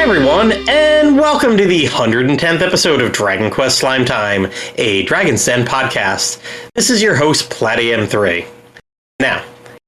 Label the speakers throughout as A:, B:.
A: everyone, and welcome to the 110th episode of Dragon Quest Slime Time, a Dragon's Den podcast. This is your host, PlatiM3. Now,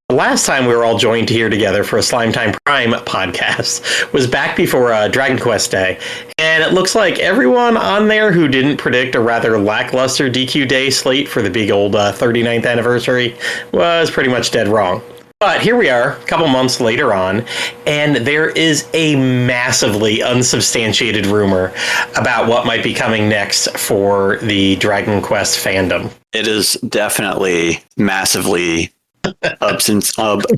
A: the last time we were all joined here together for a Slime Time Prime podcast was back before Dragon Quest Day, and it looks like everyone on there who didn't predict a rather lackluster DQ Day slate for the big old 39th anniversary was pretty much dead wrong. But here we are, a couple months later on, and there is a massively unsubstantiated rumor about what might be coming next for the Dragon Quest fandom.
B: It is definitely massively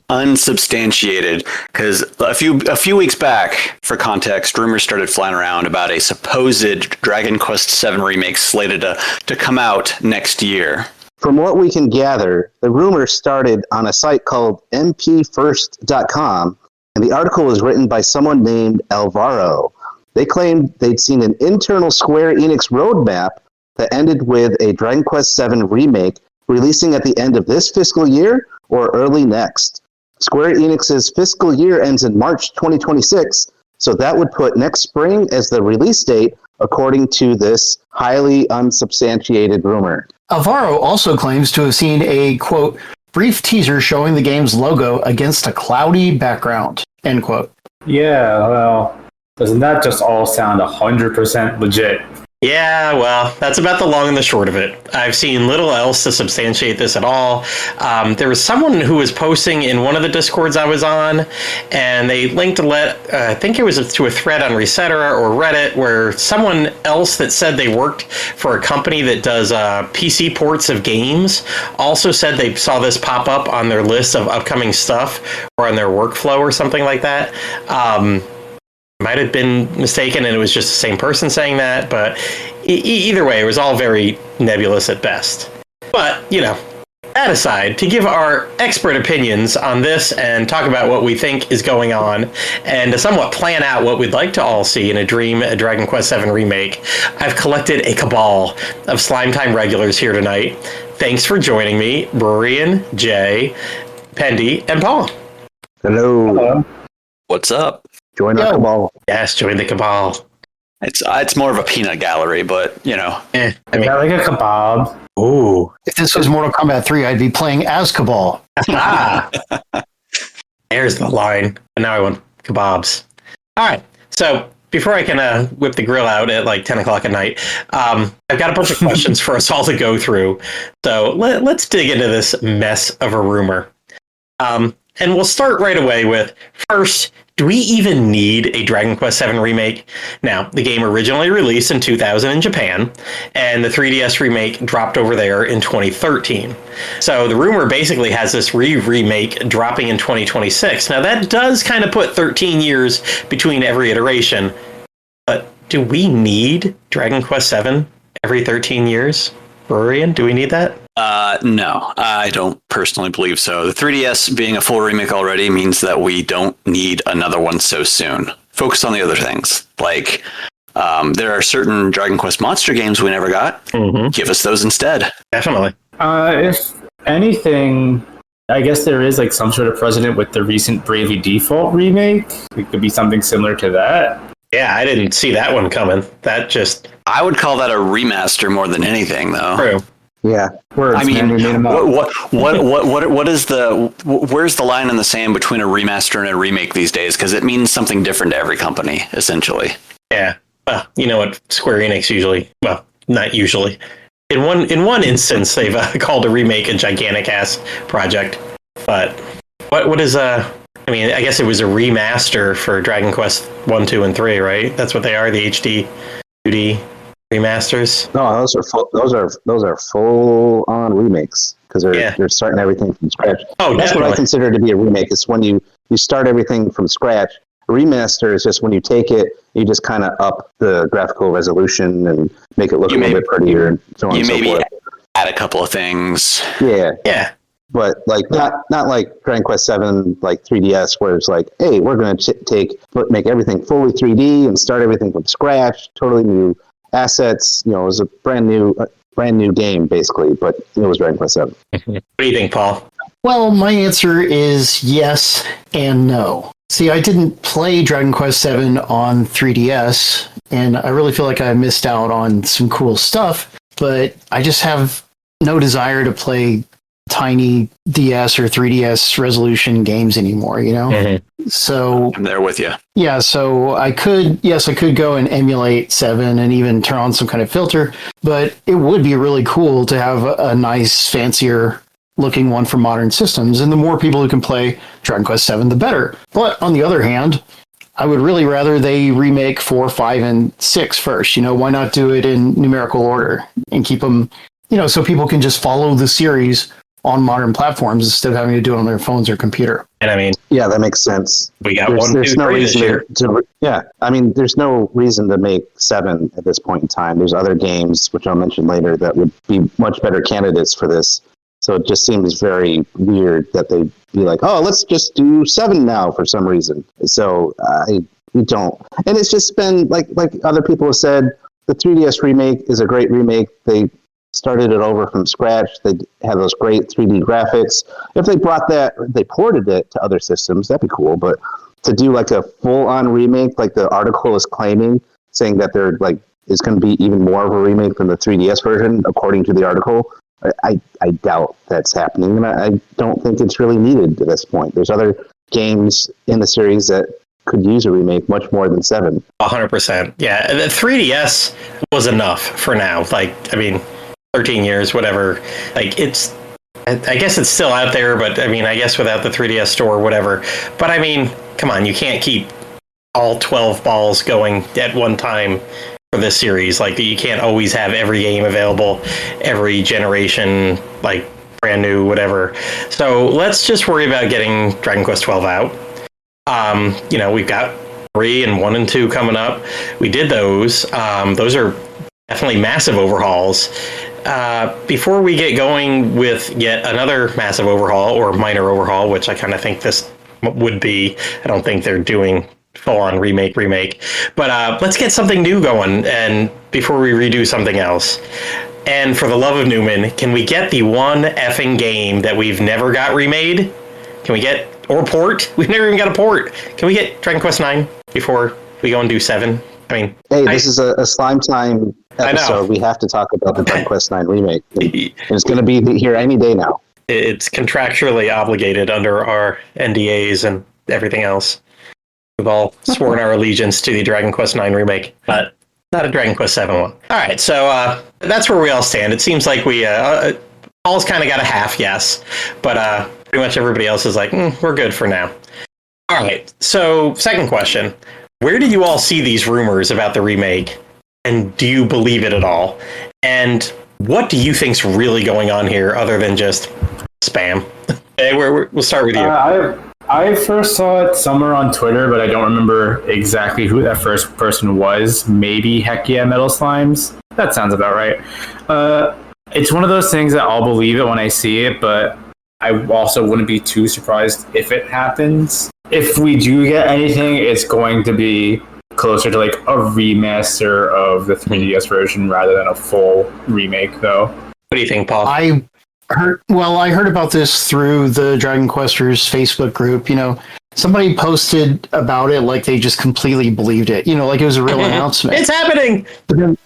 B: unsubstantiated, because a few weeks back, for context, rumors started flying around about a supposed Dragon Quest VII remake slated to come out next year.
C: From what we can gather, the rumor started on a site called mpfirst.com, and the article was written by someone named Alvaro. They claimed they'd seen an internal Square Enix roadmap that ended with a Dragon Quest VII remake releasing at the end of this fiscal year or early next. Square Enix's fiscal year ends in March 2026, so that would put next spring as the release date, according to this highly unsubstantiated rumor.
D: Alvaro also claims to have seen a, quote, brief teaser showing the game's logo against a cloudy background, end quote.
E: Yeah, well, doesn't that just all sound 100% legit?
A: Yeah, well, that's about the long and the short of it. I've seen little else to substantiate this at all. There was someone who was posting in one of the Discords I was on, and they linked I think it was to a thread on Resetera or Reddit, where someone else that said they worked for a company that does PC ports of games also said they saw this pop up on their list of upcoming stuff or on their workflow or something like that. Might have been mistaken and it was just the same person saying that, but either way, it was all very nebulous at best. But, that aside, to give our expert opinions on this and talk about what we think is going on, and to somewhat plan out what we'd like to all see in a Dragon Quest VII remake, I've collected a cabal of Slime Time regulars here tonight. Thanks for joining me, Rerian, Jay, Pendy, and Paul.
C: Hello.
B: What's up?
C: Join our cabal.
A: Yes, join the cabal.
B: It's more of a peanut gallery, but
E: I like a kebab.
A: Ooh.
D: If this was Mortal Kombat 3, I'd be playing as Cabal.
A: There's the line. And now I want kebabs. All right. So before I can whip the grill out at like 10 o'clock at night, I've got a bunch of questions for us all to go through. So let's dig into this mess of a rumor. And we'll start right away with, first, do we even need a Dragon Quest VII remake? Now, the game originally released in 2000 in Japan, and the 3DS remake dropped over there in 2013. So the rumor basically has this remake dropping in 2026. Now, that does kind of put 13 years between every iteration, but do we need Dragon Quest VII every 13 years? Rorian, do we need that?
B: No, I don't personally believe so. The 3DS being a full remake already means that we don't need another one so soon. Focus on the other things. Like, there are certain Dragon Quest monster games we never got. Mm-hmm. Give us those instead.
A: Definitely.
E: If anything, I guess there is like some sort of precedent with the recent Bravely Default remake. It could be something similar to that.
A: Yeah, I didn't see that one coming.
B: I would call that a remaster more than anything, though.
A: True.
C: Yeah.
E: Words,
B: I mean,
E: man,
B: where's the line in the sand between a remaster and a remake these days? Because it means something different to every company, essentially.
A: Yeah. Well, you know what Square Enix usually, well, not usually. In one instance, they've called a remake a gigantic ass project. But what is I mean, I guess it was a remaster for Dragon Quest 1, 2, and 3, right? That's what they are, the HD 2D remasters.
C: No, those are full on remakes because they're starting everything from scratch.
A: Oh,
C: that's
A: definitely
C: what I consider to be a remake. It's when you start everything from scratch. A remaster is just when you take it, you just kind of up the graphical resolution and make it look a little bit prettier and so on and so forth. You maybe
B: add a couple of things.
C: Yeah. But like not like Dragon Quest VII, like 3DS, where it's like, hey, we're going to make everything fully 3D and start everything from scratch, totally new assets. It was a brand new game basically, but it was Dragon Quest VII.
A: What do you think, Paul?
D: Well, my answer is yes and no. See, I didn't play Dragon Quest VII on 3DS, and I really feel like I missed out on some cool stuff, but I just have no desire to play tiny DS or 3DS resolution games anymore, you know?
A: Mm-hmm.
D: So
B: I'm there with you.
D: yeah, so I could go and emulate 7 and even turn on some kind of filter, but it would be really cool to have a nice, fancier looking one for modern systems. And the more people who can play Dragon Quest 7, the better. But on the other hand, I would really rather they remake 4, 5, and 6 first. You know, why not do it in numerical order and keep them, you know, so people can just follow the series on modern platforms instead of having to do it on their phones or computer.
A: And I mean,
C: Yeah, that makes sense.
A: we got
C: There's no
A: 3 this
C: reason
A: year.
C: I mean, there's no reason to make 7 at this point in time. There's other games, which I'll mention later, that would be much better candidates for this. So it just seems very weird that they'd be like, oh, let's just do 7 now for some reason. So we don't. And it's just been, like other people have said, the 3DS remake is a great remake. They started it over from scratch. They have those great 3D graphics. If they they ported it to other systems, that'd be cool. But to do like a full-on remake, like the article is claiming, saying that they're like, is going to be even more of a remake than the 3DS version, according to the article, I doubt that's happening. And I don't think it's really needed at this point. There's other games in the series that could use a remake much more than 7.
A: 100%. Yeah, the 3DS was enough for now. Like, I mean, 13 years, whatever. Like, it's, I guess it's still out there, but I mean, I guess without the 3DS store, whatever. But I mean, come on, you can't keep all 12 balls going at one time for this series. Like, you can't always have every game available, every generation, like, brand new, whatever. So let's just worry about getting Dragon Quest 12 out. You know, we've got 3 and 1 and 2 coming up. We did those. Those are definitely massive overhauls. Before we get going with yet another massive overhaul or minor overhaul, which I kind of think this would be, I don't think they're doing full-on remake. But let's get something new going, and before we redo something else. And for the love of Newman, can we get the one effing game that we've never got remade? Can we get, or port? We've never even got a port. Can we get Dragon Quest 9 before we go and do 7? I mean,
C: hey, this is a Slime Time episode.
A: I know.
C: We have to talk about the Dragon Quest 9 remake. And it's going to be here any day now.
A: It's contractually obligated under our NDAs and everything else. We've all sworn our allegiance to the Dragon Quest 9 remake, but not a Dragon Quest 7 one. All right, so that's where we all stand. It seems like we Paul's kind of got a half yes, but pretty much everybody else is like, we're good for now. All right, so second question. Where do you all see these rumors about the remake, and do you believe it at all? And what do you think's really going on here other than just spam? Hey, we'll start with you.
E: I first saw it somewhere on Twitter, but I don't remember exactly who that first person was. Maybe Heck Yeah Metal Slimes. That sounds about right. It's one of those things that I'll believe it when I see it, but I also wouldn't be too surprised if it happens. If we do get anything, it's going to be closer to like a remaster of the 3DS version rather than a full remake, though.
A: What do you think, Paul?
D: I heard about this through the Dragon Questers Facebook group. You know, somebody posted about it like they just completely believed it. You know, like it was a real announcement.
A: It's happening!
D: But then,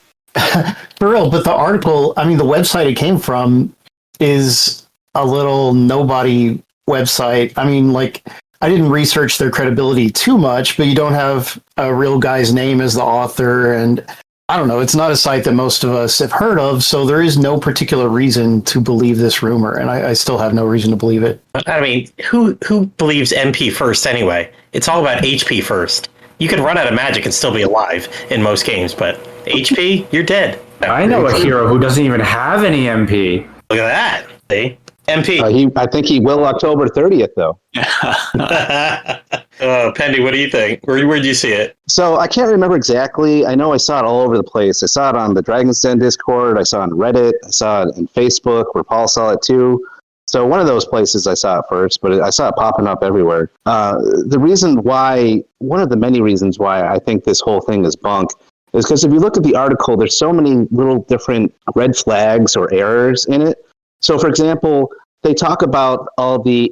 D: for real, but the article, I mean, the website it came from is a little nobody website. I mean, like, I didn't research their credibility too much, but you don't have a real guy's name as the author, and I don't know, it's not a site that most of us have heard of, so there is no particular reason to believe this rumor, and I still have no reason to believe it.
A: I mean, who believes MP first anyway? It's all about HP first. You could run out of magic and still be alive in most games, but HP, you're dead.
E: I know a hero who doesn't even have any MP.
A: Look at that. See? MP.
C: I think he will October 30th, though.
A: Pendy, what do you think? Where'd you see it?
C: So I can't remember exactly. I know I saw it all over the place. I saw it on the Dragon's Den Discord. I saw it on Reddit. I saw it on Facebook, where Paul saw it too. So one of those places I saw it first, but I saw it popping up everywhere. The reason why, one of the many reasons why I think this whole thing is bunk, is because if you look at the article, there's so many little different red flags or errors in it. So, for example, they talk about all the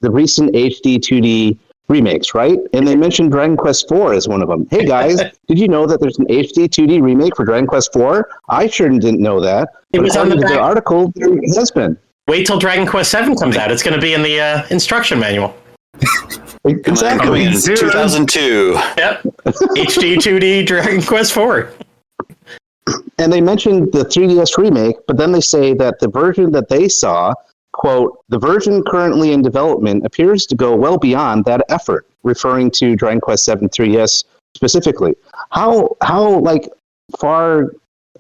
C: recent HD 2D remakes, right? And they mentioned Dragon Quest IV as one of them. Hey guys, did you know that there's an HD 2D remake for Dragon Quest IV? I sure didn't know that.
A: It was on the back.
C: Article. There has been.
A: Wait till Dragon Quest VII comes out. It's going to be in the instruction manual.
C: Exactly.
B: Coming in 2002.
A: Yep. HD 2D Dragon Quest IV.
C: And they mentioned the 3DS remake, but then they say that the version that they saw, quote, the version currently in development appears to go well beyond that effort, referring to Dragon Quest VII 3DS specifically. How like far,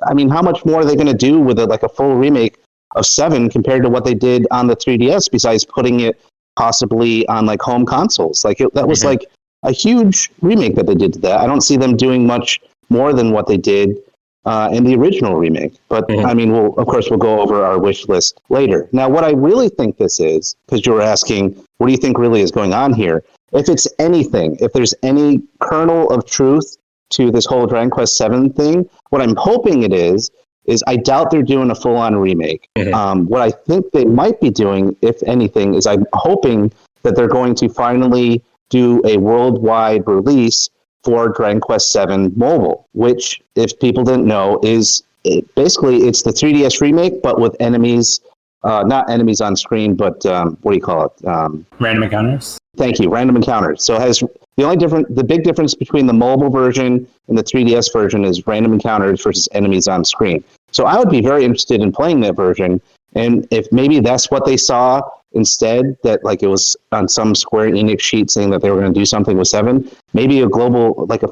C: I mean, how much more are they going to do with a full remake of 7 compared to what they did on the 3DS besides putting it possibly on like home consoles? That was like a huge remake that they did to that. I don't see them doing much more than what they did in the original remake. But I mean, we'll go over our wish list later. Now, what I really think this is, because you were asking, what do you think really is going on here? If it's anything, if there's any kernel of truth to this whole Dragon Quest VII thing, what I'm hoping it is I doubt they're doing a full-on remake. What I think they might be doing, if anything, is I'm hoping that they're going to finally do a worldwide release for Dragon Quest VII Mobile, which, if people didn't know, basically it's the 3DS remake, but with enemies, not enemies on screen, but what do you call it?
E: Random encounters.
C: Thank you, random encounters. So it has the big difference between the mobile version and the 3DS version is random encounters versus enemies on screen. So I would be very interested in playing that version, and if maybe that's what they saw instead, that like it was on some Square Enix sheet saying that they were going to do something with 7, maybe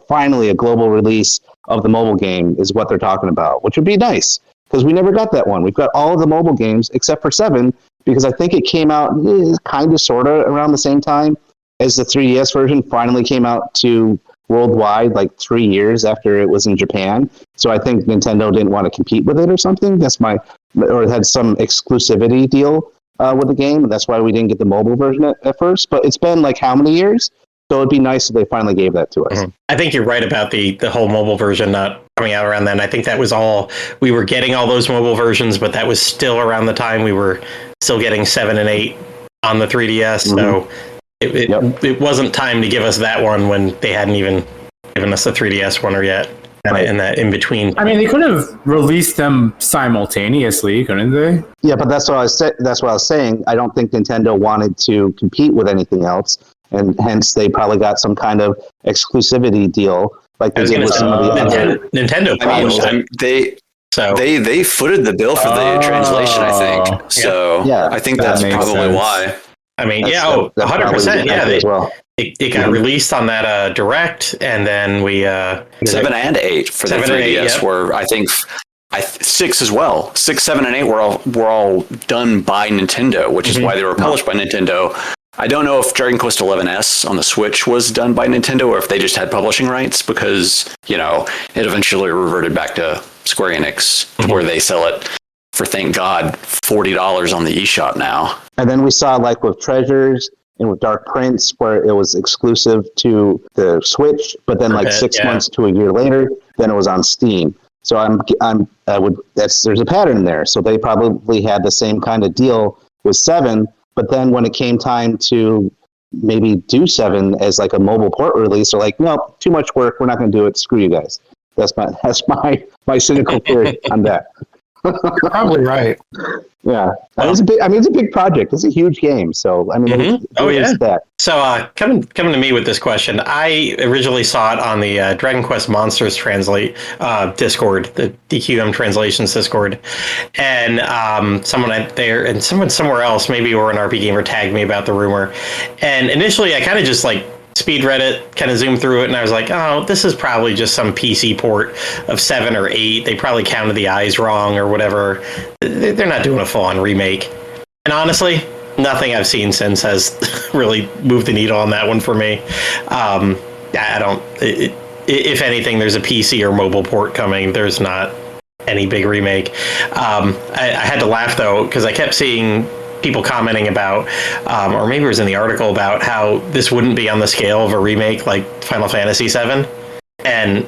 C: finally a global release of the mobile game is what they're talking about, which would be nice because we never got that one. We've got all of the mobile games except for 7 because I think it came out kind of sort of around the same time as the 3DS version finally came out to worldwide, like 3 years after it was in Japan. So I think Nintendo didn't want to compete with it or something. Or it had some exclusivity deal with the game. That's why we didn't get the mobile version at first. But it's been like how many years? So it'd be nice if they finally gave that to us.
A: I think you're right about the whole mobile version not coming out around then. I think that was all, we were getting all those mobile versions, but that was still around the time we were still getting 7 and 8 on the 3DS. So it wasn't time to give us that one when they hadn't even given us the 3DS one or yet. Right. And that in between. I
E: mean, they could have released them simultaneously, couldn't they?
C: Yeah, but that's what I was saying. I don't think Nintendo wanted to compete with anything else, and hence they probably got some kind of exclusivity deal, like they did with some of the other
A: Nintendo.
B: They footed the bill for the translation, I think. So I think that's probably sense. Why.
A: I mean, 100%. Yeah, it got released on that Direct, and then we
B: 7 and 8 for the 3DS were, I think, 6 as well. 6, 7, and 8 were all done by Nintendo, which is why they were published by Nintendo. I don't know if Dragon Quest XI's on the Switch was done by Nintendo or if they just had publishing rights because, it eventually reverted back to Square Enix where they sell it for, thank God, $40 on the eShop now.
C: And then we saw like with Treasures and with Dark Prince where it was exclusive to the Switch, but then like 6 months to a year later, then it was on Steam. So there's a pattern there. So they probably had the same kind of deal with 7, but then when it came time to maybe do 7 as like a mobile port release, they're like, no, too much work. We're not going to do it. Screw you guys. That's my cynical theory on that.
D: You're probably right.
C: Yeah, it's a big project. It's a huge game. So that.
A: So coming to me with this question, I originally saw it on the Dragon Quest Monsters Discord, the DQVII translations Discord, and someone there and someone somewhere else, maybe or an RP gamer, tagged me about the rumor, and initially I kind of just like speed read it, kind of zoomed through it, and I was like, oh, this is probably just some PC port of 7 or 8. They probably counted the eyes wrong or whatever. They're not doing a full-on remake. And honestly, nothing I've seen since has really moved the needle on that one for me. If anything, there's a PC or mobile port coming. There's not any big remake. I had to laugh, though, because I kept seeing people commenting about, or maybe it was in the article, about how this wouldn't be on the scale of a remake like Final Fantasy VII. And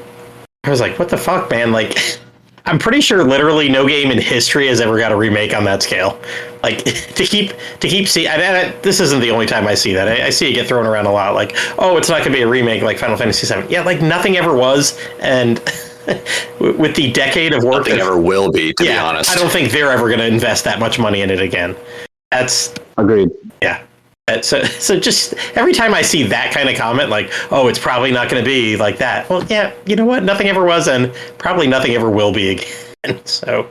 A: I was like, what the fuck, man? Like, I'm pretty sure literally no game in history has ever got a remake on that scale. Like to keep see. This isn't the only time I see that. I see it get thrown around a lot. Like, oh, it's not going to be a remake like Final Fantasy VII. Yeah, like nothing ever was, and with the decade of work,
B: Nothing ever will be. To be honest,
A: I don't think they're ever going to invest that much money in it again. That's
C: Agreed.
A: yeah. So just every time I see that kind of comment, like, oh, it's probably not going to be like that. Well, yeah, you know what? Nothing ever was, and probably nothing ever will be again. So,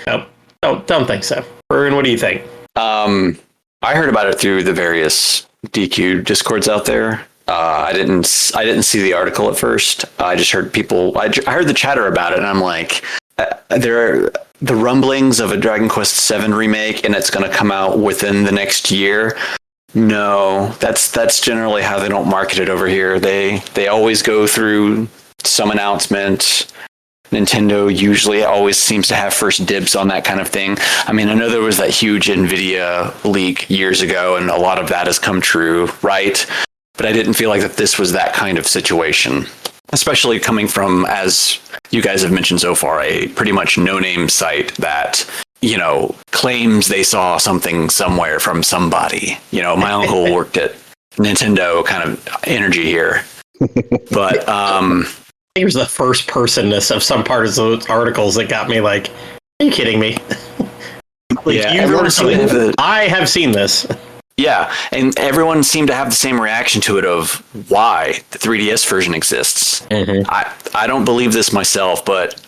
A: no, don't think so. Bruin, what do you think?
B: I heard about it through the various DQ discords out there. I didn't see the article at first. I just heard people. I heard the chatter about it, and I'm like, there are the rumblings of a Dragon Quest VII remake, and it's going to come out within the next year. No, that's generally how they don't market it over here. They always go through some announcement. Nintendo usually always seems to have first dibs on that kind of thing. I mean, I know there was that huge Nvidia leak years ago, and a lot of that has come true, right? But I didn't feel like that this was that kind of situation, especially coming from, as you guys have mentioned so far, a pretty much no-name site that, claims they saw something somewhere from somebody. My uncle worked at Nintendo, kind of energy here. But
A: Here's the first personness of some parts of those articles that got me like, are you kidding me? I have seen this.
B: Yeah, and everyone seemed to have the same reaction to it of why the 3DS version exists.
A: Mm-hmm.
B: I don't believe this myself, but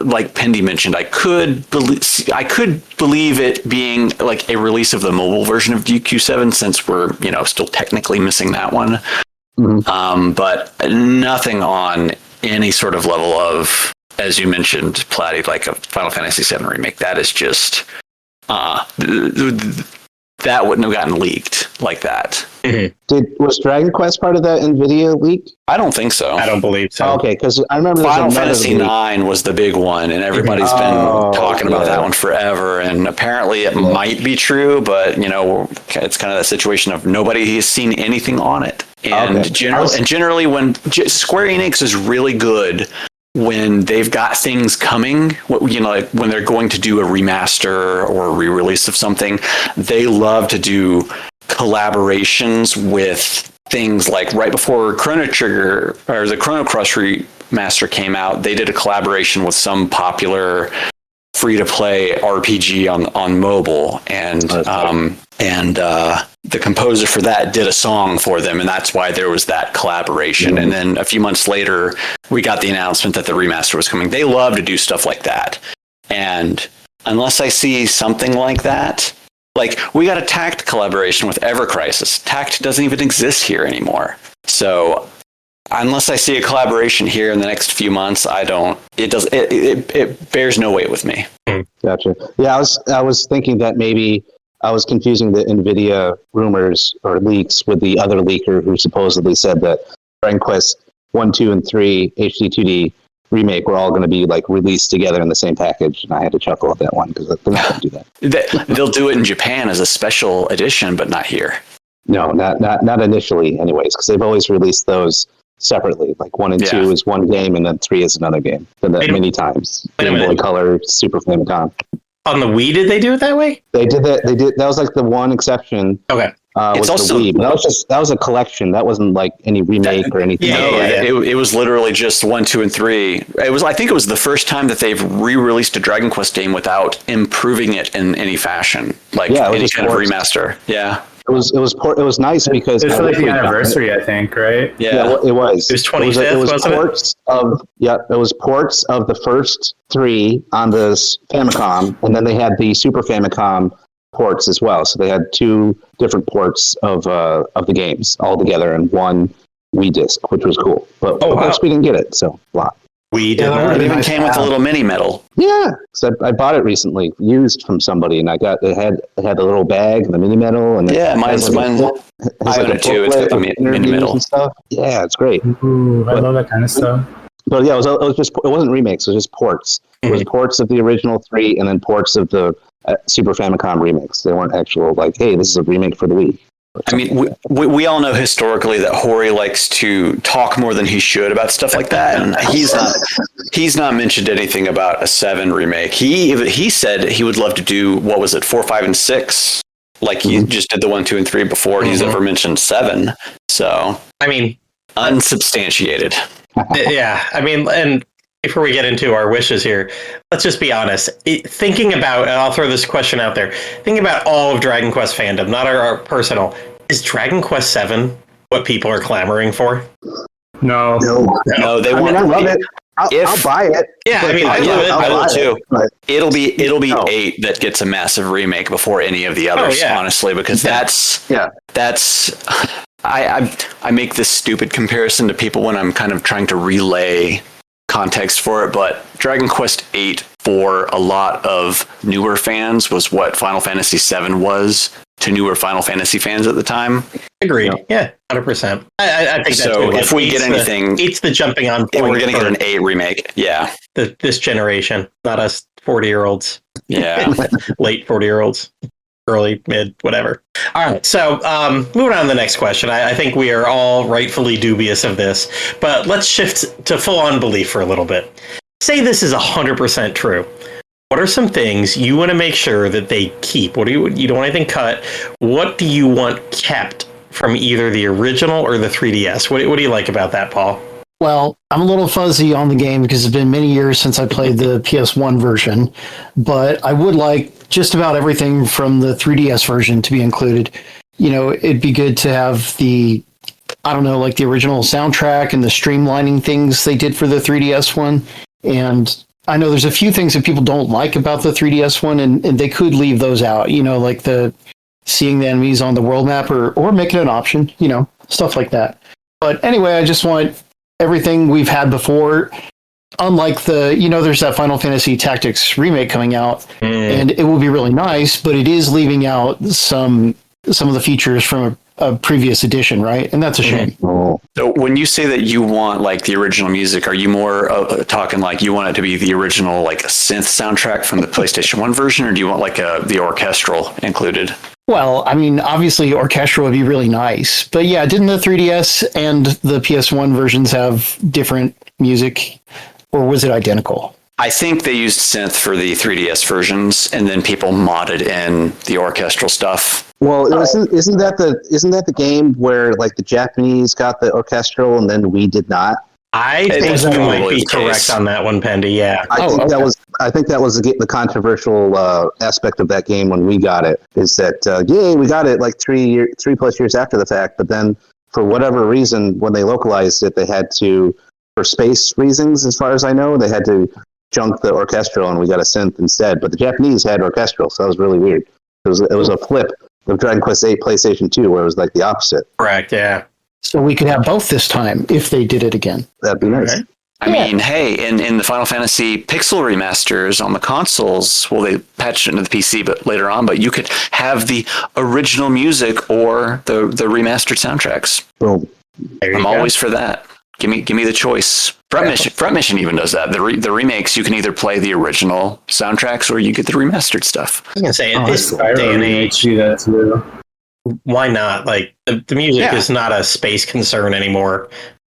B: like Pendy mentioned, I could believe it being like a release of the mobile version of DQ7, since we're still technically missing that one.
C: Mm-hmm.
B: But nothing on any sort of level of, as you mentioned, Platty, like a Final Fantasy VII remake. That is just that wouldn't have gotten leaked like that.
A: Mm-hmm.
C: Was Dragon Quest part of that Nvidia leak?
B: I don't think so.
A: I don't believe so.
C: Oh, okay, because I remember
B: Final Fantasy IX was the big one, and everybody's been talking about that one forever. And apparently, it might be true, but it's kind of that situation of nobody has seen anything on it. And generally, when Square Enix is really good when they've got things coming, like when they're going to do a remaster or a re-release of something, they love to do collaborations with things like right before Chrono Trigger or the Chrono Cross remaster came out, they did a collaboration with some popular free-to-play RPG on mobile, and the composer for that did a song for them, and that's why there was that collaboration. And then a few months later, we got the announcement that the remaster was coming. They love to do stuff like that, and unless I see something like that, like we got a Tact collaboration with Ever Crisis. Tact doesn't even exist here anymore. So unless I see a collaboration here in the next few months, it bears no weight with me.
C: Gotcha. Yeah, I was thinking that maybe I was confusing the Nvidia rumors or leaks with the other leaker who supposedly said that Dragon Quest 1, 2, and 3 HD2D remake were all going to be like released together in the same package, and I had to chuckle at that one because they're not going to do that.
B: They'll do it in Japan as a special edition, but not here.
C: No, not initially, anyways, because they've always released those separately. Like 1 and 2 is one game, and then 3 is another game. Done that many times. Game Boy Color, Super Famicom.
A: On the Wii, did they do it that way?
C: They did that. That was like the one exception.
A: Okay.
C: Was also the Wii, but that was a collection. That wasn't like any remake or anything.
B: It was literally just 1, 2, and 3. I think it was the first time that they've re-released a Dragon Quest game without improving it in any fashion, like any kind of remaster. Yeah.
C: It was nice because
E: it's like the anniversary, I think, right?
C: Yeah, it was.
A: It was 25th, wasn't it?
C: It was ports of the first 3 on the Famicom, and then they had the Super Famicom ports as well. So they had 2 different ports of the games all together in one Wii disc, which was cool. But of course we didn't get it, so blah.
A: We did.
B: It even came with a little mini medal.
C: Yeah, because I bought it recently, used from somebody, and it had a little bag and the mini medal, and
B: mine's I own it too. It's got the mini medal and stuff.
C: Yeah, it's great.
E: Ooh, I love that kind of stuff.
C: But yeah, it wasn't remakes. It was just ports. It was ports of the original 3, and then ports of the Super Famicom remix. They weren't actual like, hey, this is a remake for the Wii.
B: I mean, we all know historically that Hori likes to talk more than he should about stuff like that, and he's not mentioned anything about a 7 remake. He said he would love to do, what was it, 4, 5, and 6, like he just did the 1, 2, and 3 before he's ever mentioned 7. So
A: I mean,
B: unsubstantiated.
A: yeah. I mean, and before we get into our wishes here, let's just be honest. Thinking about, and I'll throw this question out there, thinking about all of Dragon Quest fandom, not our personal, is Dragon Quest VII what people are clamoring for?
E: No.
B: They
C: I
B: want.
C: mean, I love it. I'll buy it.
A: Yeah, I mean, I love it.
B: I will too.
C: But
B: It'll be 8 that gets a massive remake before any of the others, honestly, because that's I make this stupid comparison to people when I'm kind of trying to relay context for it, but Dragon Quest VIII for a lot of newer fans was what Final Fantasy VII was to newer Final Fantasy fans at the time.
A: Agreed. Yeah, 100%. I think that's
B: so.
A: good.
B: If we get anything,
A: it's the jumping on point.
B: We're going to get an 8 remake. Yeah,
A: this generation, not us 40-year-olds.
B: Yeah,
A: late 40-year-olds. Early, mid, whatever. All right, so moving on to the next question. I think we are all rightfully dubious of this, but let's shift to full-on belief for a little bit. Say this is 100% true. What are some things you want to make sure that they keep? What do you don't want anything cut? What do you want kept from either the original or the 3DS? What do you like about that, Paul?
D: Well, I'm a little fuzzy on the game because it's been many years since I played the PS1 version, but I would like just about everything from the 3DS version to be included. You know, it'd be good to have the, I don't know, like the original soundtrack and the streamlining things they did for the 3DS one. And I know there's a few things that people don't like about the 3DS one, and they could leave those out, you know, like the seeing the enemies on the world map or make it an option, you know, stuff like that. But anyway, I just want everything we've had before, unlike the, you know, there's that Final Fantasy Tactics remake coming out, and it will be really nice, but it is leaving out some of the features from a previous edition, right? And that's a shame.
B: So when you say that you want like the original music, are you more talking like you want it to be the original like synth soundtrack from the PlayStation 1 version, or do you want like the orchestral included?
D: Well, I mean, obviously orchestral would be really nice, but yeah, didn't the 3DS and the PS1 versions have different music, or was it identical?
B: I think they used synth for the 3DS versions, and then people modded in the orchestral stuff.
C: Well, isn't that the game where like the Japanese got the orchestral and then we did not?
A: I think you might be correct on that one, Pendy. Yeah,
C: I think that was the controversial aspect of that game when we got it. Is that we got it like 3+ years after the fact, but then for whatever reason, when they localized it, they had to, for space reasons, as far as I know, they had to junk the orchestral, and we got a synth instead. But the Japanese had orchestral, so that was really weird. It was a flip of Dragon Quest VIII PlayStation 2, where it was like the opposite.
A: Correct. Yeah.
D: So we could have both this time if they did it again.
C: That'd be nice.
A: Okay.
B: I mean, hey, in the Final Fantasy Pixel remasters on the consoles, well, they patched it into the PC, but later on, but you could have the original music or the remastered soundtracks.
C: Boom.
B: I'm always for that. Give me the choice. Front Mission even does that. The remakes, you can either play the original soundtracks or you get the remastered stuff.
A: I was gonna say, at this day and age,
E: do that too.
A: why not? Like the music is not a space concern anymore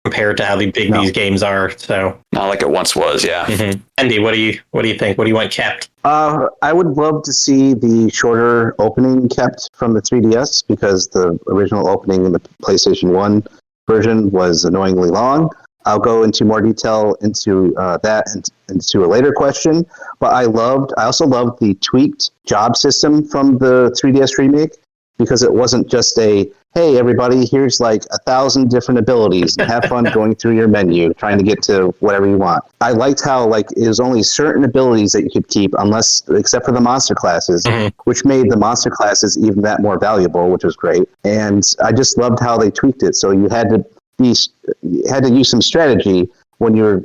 A: compared to how big these games are. So
B: not like it once was. Yeah.
A: Mm-hmm. Andy, what do you think? What do you want kept?
C: I would love to see the shorter opening kept from the 3DS, because the original opening in the PlayStation 1 version was annoyingly long. I'll go into more detail into that and into a later question. But I also loved the tweaked job system from the 3DS remake, because it wasn't just a, hey, everybody, here's like 1,000 different abilities and have fun going through your menu, trying to get to whatever you want. I liked how like it was only certain abilities that you could keep, except for the monster classes, which made the monster classes even that more valuable, which was great. And I just loved how they tweaked it. So you had to use some strategy when you were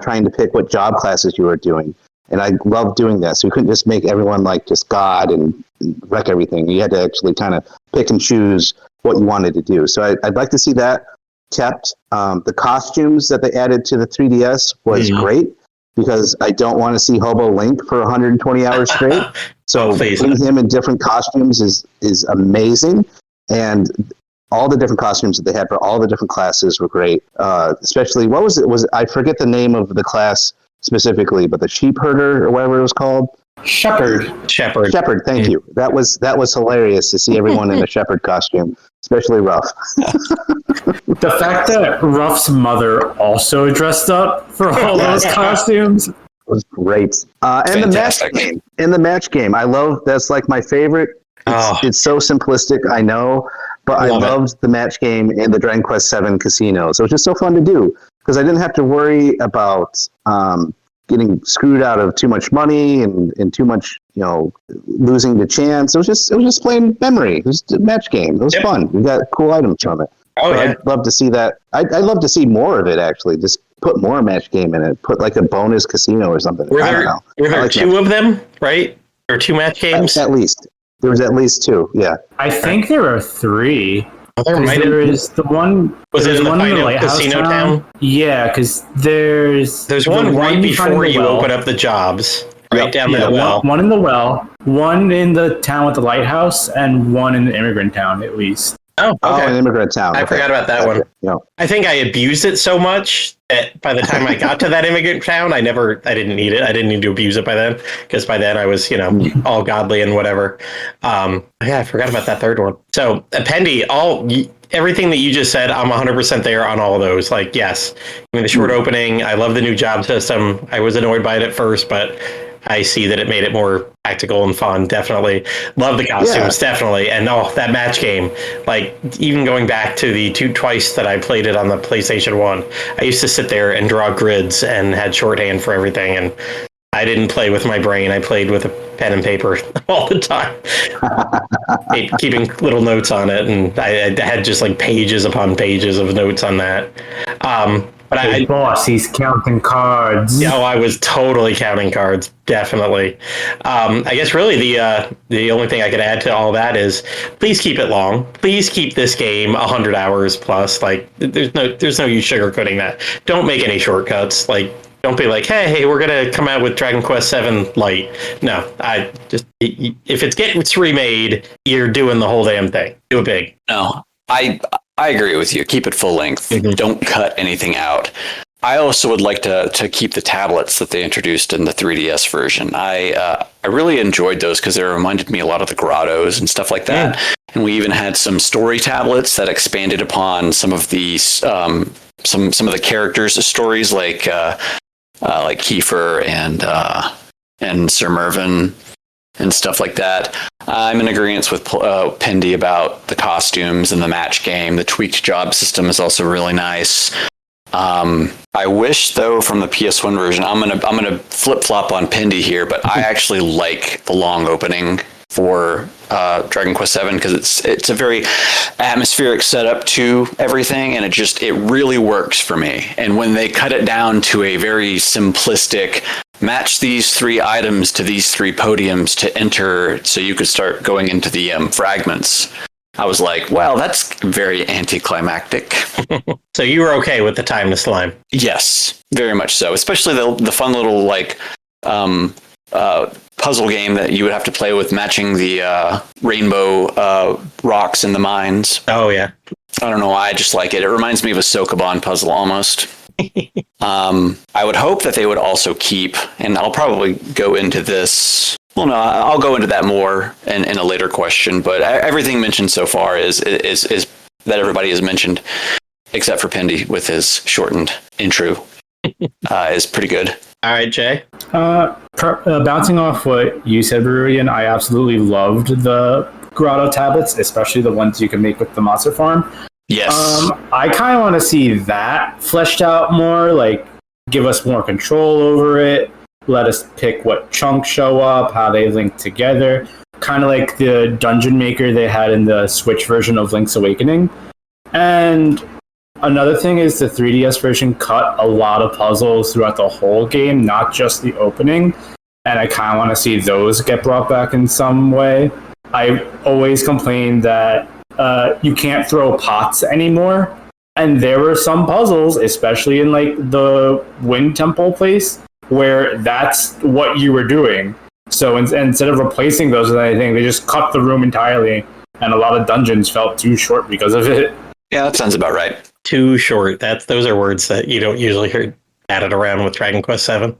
C: trying to pick what job classes you were doing. And I loved doing that. So you couldn't just make everyone like just God and wreck everything. You had to actually kind of pick and choose what you wanted to do. So I'd like to see that kept. The costumes that they added to the 3DS was great, because I don't want to see Hobo Link for 120 hours straight. So putting him in different costumes is amazing. and all the different costumes that they had for all the different classes were great. Especially, what was it? I forget the name of the class specifically, but the sheep herder or whatever it was called.
E: Shepherd.
C: Thank you. That was hilarious to see everyone in a shepherd costume, especially Ruff.
E: The fact that Ruff's mother also dressed up for all those costumes
C: was great. And
B: Fantastic.
C: the match game, I love. That's like my favorite. It's so simplistic, I know, but I loved the match game in the Dragon Quest VII Casino. So it was just so fun to do because I didn't have to worry about getting screwed out of too much money and too much, losing the chance. It was just plain memory. It was a match game. It was fun. We got cool items from it.
A: Oh, yeah.
C: I'd love to see that. I'd love to see more of it, actually. Just put more match game in it. Put like a bonus casino or something.
A: Were
C: I don't know.
A: there two of them, right? There were two match games?
C: At least. There was at least two, yeah.
E: I think there are three.
A: There
E: is the one.
A: Was it in the final
E: Lighthouse
A: casino town?
E: Yeah, because there's
A: one right before you
E: well.
A: open up the jobs, right down that well.
E: One in the well, one in the town with the lighthouse, and one in the immigrant town, at least.
A: Oh, okay.
C: An immigrant town.
A: I forgot about that one.
C: Yeah.
A: I think I abused it so much that by the time I got to that immigrant town, I didn't need it. I didn't need to abuse it by then, because by then I was, all godly and whatever. I forgot about that third one. So, Pendy, everything that you just said, I'm 100% there on all of those. Like, yes, the short opening. I love the new job system. I was annoyed by it at first, but I see that it made it more practical and fun. Definitely love the costumes. Definitely. And that match game, like even going back to the twice that I played it on the PlayStation 1, I used to sit there and draw grids and had shorthand for everything. And I didn't play with my brain. I played with a pen and paper all the time, keeping little notes on it. And I had just like pages upon pages of notes on that. But
E: boss, he's counting cards.
A: Yeah, I was totally counting cards, definitely. I guess really the only thing I could add to all that is please keep it long. Please keep this game 100 hours plus. Like there's no use sugarcoating that. Don't make any shortcuts. Like don't be like, hey, we're gonna come out with Dragon Quest VII Lite. No, if it gets remade, you're doing the whole damn thing. Do it big.
B: No, I agree with you. Keep it full length.
A: Mm-hmm.
B: Don't cut anything out. I also would like to keep the tablets that they introduced in the 3DS version. I really enjoyed those because they reminded me a lot of the grottos and stuff like that. Yeah. And we even had some story tablets that expanded upon some of these some of the characters' stories, like Kiefer and Sir Mervyn and stuff like that. I'm in agreement with Pendy about the costumes and the match game. The tweaked job system is also really nice. I wish, though, from the PS1 version, I'm gonna flip flop on Pendy here, but I actually like the long opening for Dragon Quest VII because it's a very atmospheric setup to everything, and it really works for me. And when they cut it down to a very simplistic, match these 3 items to these 3 podiums to enter, so you could start going into the fragments. I was like, well, that's very anticlimactic.
A: So you were okay with the time to slime?
B: Yes, very much so. Especially the fun little puzzle game that you would have to play with matching the rainbow rocks in the mines.
A: Oh yeah.
B: I don't know why, I just like it. It reminds me of a Sokoban puzzle almost. I would hope that they would also keep, and I'll probably go into this. Well, no, I'll go into that more in a later question. But everything mentioned so far is that everybody has mentioned, except for Pendy with his shortened intro, is pretty good.
A: All right, Jay.
E: Bouncing off what you said, Rurian, I absolutely loved the Grotto tablets, especially the ones you can make with the Monster Farm.
B: Yes.
E: I kind of want to see that fleshed out more, like give us more control over it, let us pick what chunks show up, how they link together, kind of like the dungeon maker they had in the Switch version of Link's Awakening. And another thing is the 3DS version cut a lot of puzzles throughout the whole game, not just the opening, and I kind of want to see those get brought back in some way. I always complained that you can't throw pots anymore, and there were some puzzles, especially in like the Wind Temple place, where that's what you were doing. So instead of replacing those with anything, they just cut the room entirely and a lot of dungeons felt too short because of it.
B: Yeah, that sounds about right.
A: Too short. Those are words that you don't usually hear batted around with Dragon Quest VII.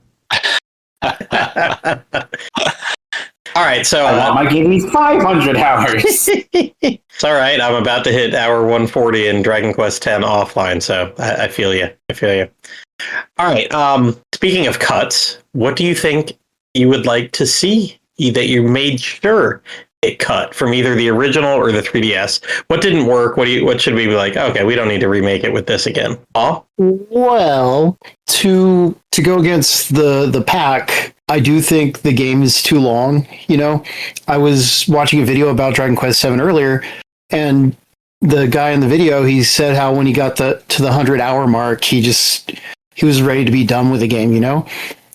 A: All right, so
E: I want my game 500 hours.
A: it's all right. I'm about to hit hour 140 in Dragon Quest X offline, so I feel you. I feel you. All right. Speaking of cuts, what do you think you would like to see that you made sure it cut from either the original or the 3DS? What didn't work? What should we be like? Okay, we don't need to remake it with this again. Paul?
D: Well, to go against the pack, I do think the game is too long. You know, I was watching a video about Dragon Quest VII earlier, and the guy in the video, he said how when he got to the 100-hour mark, he was ready to be done with the game. You know,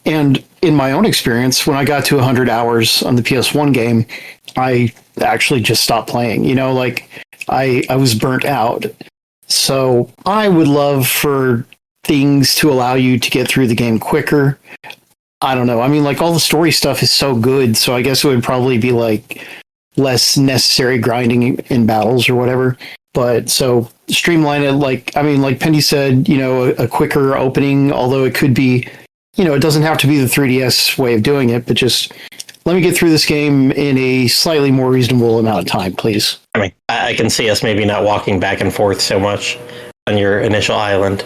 D: and in my own experience, when I got to 100 hours on the PS1 game, I actually just stopped playing. You know, like I was burnt out. So I would love for things to allow you to get through the game quicker. I don't know. I mean, like all the story stuff is so good, so I guess it would probably be like less necessary grinding in battles or whatever. But so streamline it, like Pendy said, you know, a quicker opening, although it could be, you know, it doesn't have to be the 3DS way of doing it, but just let me get through this game in a slightly more reasonable amount of time, please.
A: I mean, I can see us maybe not walking back and forth so much on your initial island.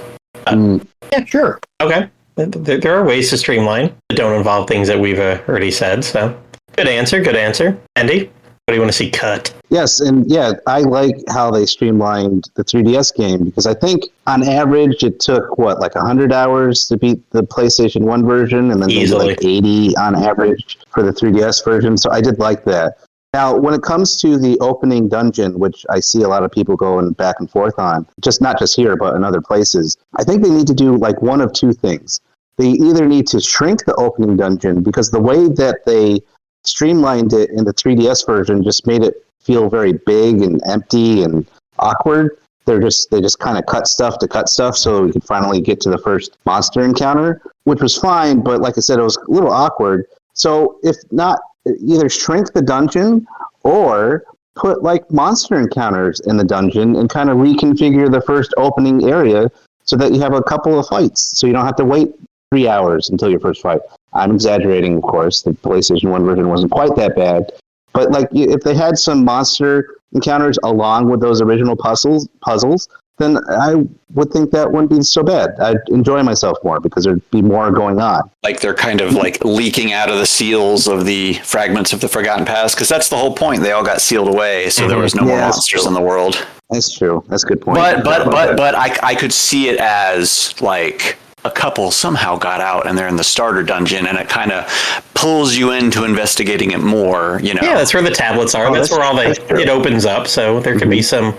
D: Yeah, sure.
A: Okay. There are ways to streamline that don't involve things that we've already said. So good answer. Good answer. Andy, what do you want to see cut?
C: Yes, and yeah, I like how they streamlined the 3DS game because I think on average it took like 100 hours to beat the PlayStation 1 version, and then maybe like 80 on average for the 3DS version. So I did like that. Now, when it comes to the opening dungeon, which I see a lot of people going back and forth on, not just here, but in other places, I think they need to do like one of two things. They either need to shrink the opening dungeon because the way that they streamlined it in the 3DS version just made it feel very big and empty and awkward. They just kind of cut stuff so we could finally get to the first monster encounter, which was fine, but like I said, it was a little awkward. So if not, either shrink the dungeon or put like monster encounters in the dungeon and kind of reconfigure the first opening area so that you have a couple of fights, so you don't have to wait 3 hours until your first fight. I'm exaggerating, of course. The PlayStation 1 version wasn't quite that bad. But like, if they had some monster encounters along with those original puzzles, then I would think that wouldn't be so bad. I'd enjoy myself more because there'd be more going on.
B: Like they're kind of like leaking out of the seals of the fragments of the Forgotten Past, because that's the whole point. They all got sealed away, so there was no more monsters in the world.
C: That's true. That's a good point.
B: But I could see it as like a couple somehow got out and they're in the starter dungeon, and it kind of pulls you into investigating it more, you know.
A: Yeah, that's where the tablets are. That's where it opens up, so there could be some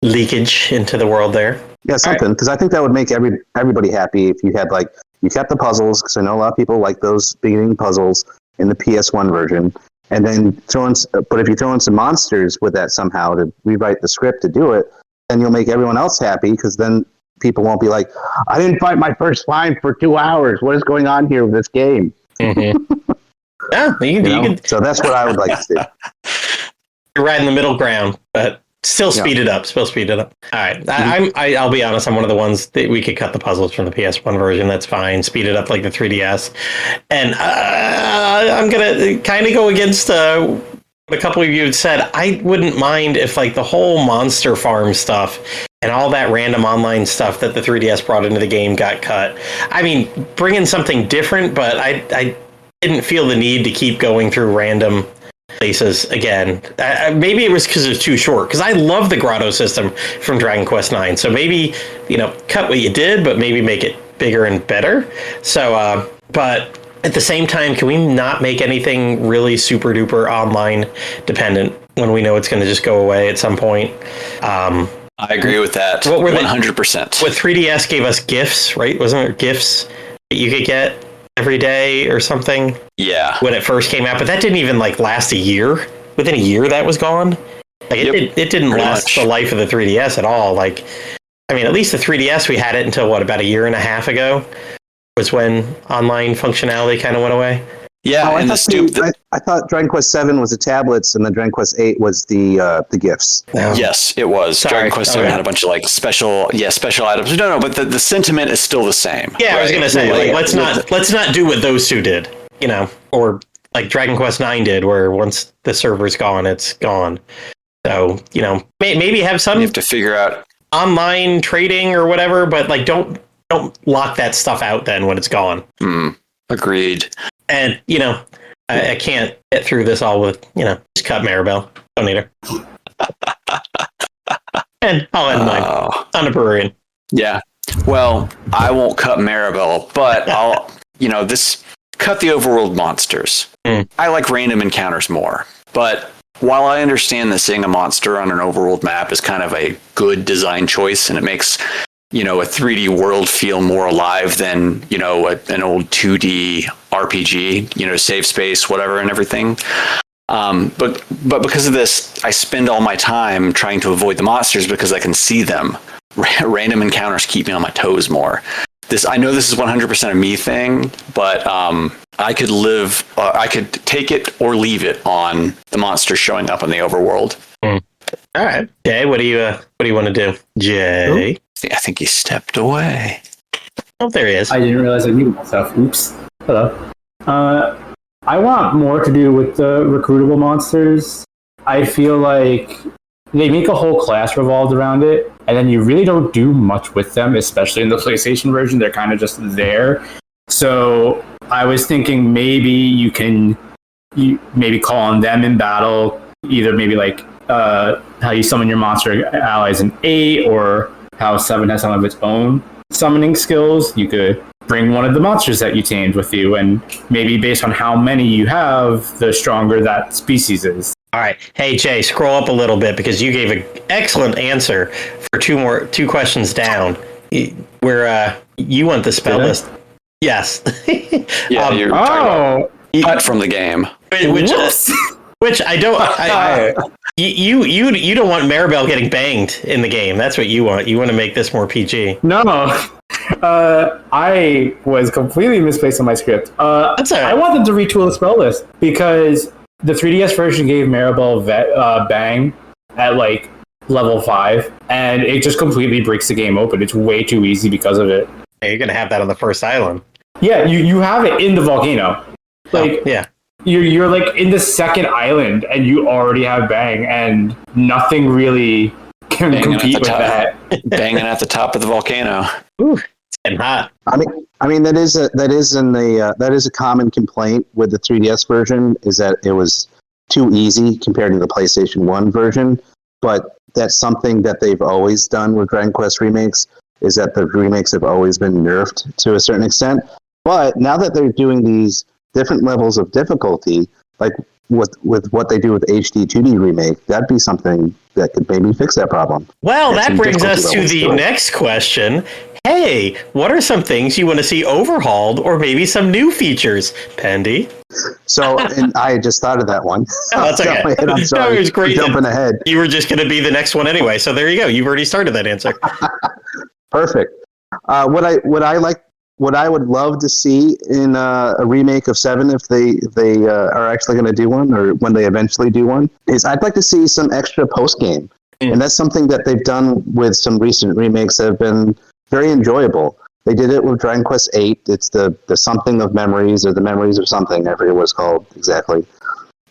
A: leakage into the world there.
C: Yeah, something, because I think that would make everybody happy if you had like, you kept the puzzles, because I know a lot of people like those beginning puzzles in the PS1 version, and then but if you throw in some monsters with that somehow to rewrite the script to do it, then you'll make everyone else happy, because then people won't be like, I didn't fight my first slime for 2 hours. What is going on here with this game?
A: Mm-hmm. Yeah, you can.
C: So that's what I would like to see.
A: You're right in the middle ground, but still speed it up. Still speed it up. All right. I'll be honest. I'm one of the ones that we could cut the puzzles from the PS1 version. That's fine. Speed it up like the 3DS. And I'm going to kind of go against what a couple of you had said. I wouldn't mind if like the whole monster farm stuff and all that random online stuff that the 3DS brought into the game got cut. I mean, bring in something different, but I didn't feel the need to keep going through random places again. Maybe it was because it was too short, because I love the grotto system from Dragon Quest IX. So maybe, cut what you did, but maybe make it bigger and better. So, but at the same time, can we not make anything really super duper online dependent when we know it's going to just go away at some point?
B: I agree with that. What were 100%.
A: What 3DS gave us gifts, right? Wasn't there gifts that you could get every day or something?
B: Yeah.
A: When it first came out, but that didn't even last a year. Within a year, that was gone. It didn't last the life of the 3DS at all. At least the 3DS, we had it until about a year and a half ago was when online functionality kind of went away.
B: Yeah,
C: Oh,
B: and the stoop.
C: I thought Dragon Quest 7 was the tablets, and then Dragon Quest 8 was the gifts.
B: Yes, it was.
A: Sorry.
B: Dragon Quest 7
A: Okay.
B: had a bunch of like special items. No, but the sentiment is still the same.
A: Yeah, I was
B: right?
A: gonna say,
B: Like,
A: let's not do what those two did, or like Dragon Quest 9 did, where once the server's gone, it's gone. So maybe have
B: you
A: some
B: have to figure out.
A: online trading or whatever, but like don't lock that stuff out then when it's gone.
B: Agreed.
A: And I can't get through this all with just cut Maribel. Don't need her. And I'll end mine on a Brurian.
B: Yeah. Well, I won't cut Maribel, but I'll cut the overworld monsters. I like random encounters more, but while I understand that seeing a monster on an overworld map is kind of a good design choice, and it makes a 3D world feel more alive than an old 2D RPG, save space, whatever, and everything. But because of this, I spend all my time trying to avoid the monsters because I can see them. Random encounters keep me on my toes more. I know this is 100% a me thing, but I could take it or leave it on the monster showing up in the overworld.
A: All right, Jay, what do you want to do, Jay?
B: I think he stepped away.
A: Oh, there he is.
E: I didn't realize I muted myself. Oops. Hello. I want more to do with the recruitable monsters. I feel like they make a whole class revolved around it, and then you really don't do much with them, especially in the PlayStation version. They're kind of just there. So I was thinking maybe you maybe call on them in battle, either maybe like how you summon your monster allies in 8, or how 7 has some of its own summoning skills. You could bring one of the monsters that you tamed with you, and maybe based on how many you have, the stronger that species is.
A: All right. Hey, Jay, scroll up a little bit because you gave an excellent answer for two questions down where you want the spell list. Yes.
B: Yeah, you're talking about cut from the game.
A: Which I don't. You don't want Maribel getting banged in the game. That's what you want. You want to make this more PG.
E: No. I was completely misplaced on my script.
A: That's all right.
E: I want them to retool the spell list because the 3DS version gave Maribel bang at like level 5, and it just completely breaks the game open. It's way too easy because of it.
A: Yeah, you're gonna have that on the first island.
E: Yeah, you have it in the volcano. Like,
A: yeah.
E: You're like in the second island, and you already have bang, and nothing really can compete with that.
B: Banging at the top of the volcano.
A: Ooh, it's getting hot.
C: I mean that is a common complaint with the 3DS version, is that it was too easy compared to the PlayStation 1 version. But that's something that they've always done with Dragon Quest remakes, is that the remakes have always been nerfed to a certain extent. But now that they're doing these different levels of difficulty, like with what they do with HD 2D remake, that'd be something that could maybe fix that problem.
A: Well, that brings us to the next question. Hey, what are some things you want to see overhauled, or maybe some new features, Pendy?
C: So, and I just thought of that one.
A: Oh, that's okay.
C: I'm sorry.
A: No, it was great.
C: Jumping ahead.
A: You were just going to be the next one anyway, so there you go. You've already started that answer.
C: Perfect. What I would love to see in a remake of 7, if they are actually going to do one, or when they eventually do one, is I'd like to see some extra post game, and that's something that they've done with some recent remakes that have been very enjoyable. They did it with Dragon Quest 8. It's the something of memories, or the memories of something. I forget what it's called exactly.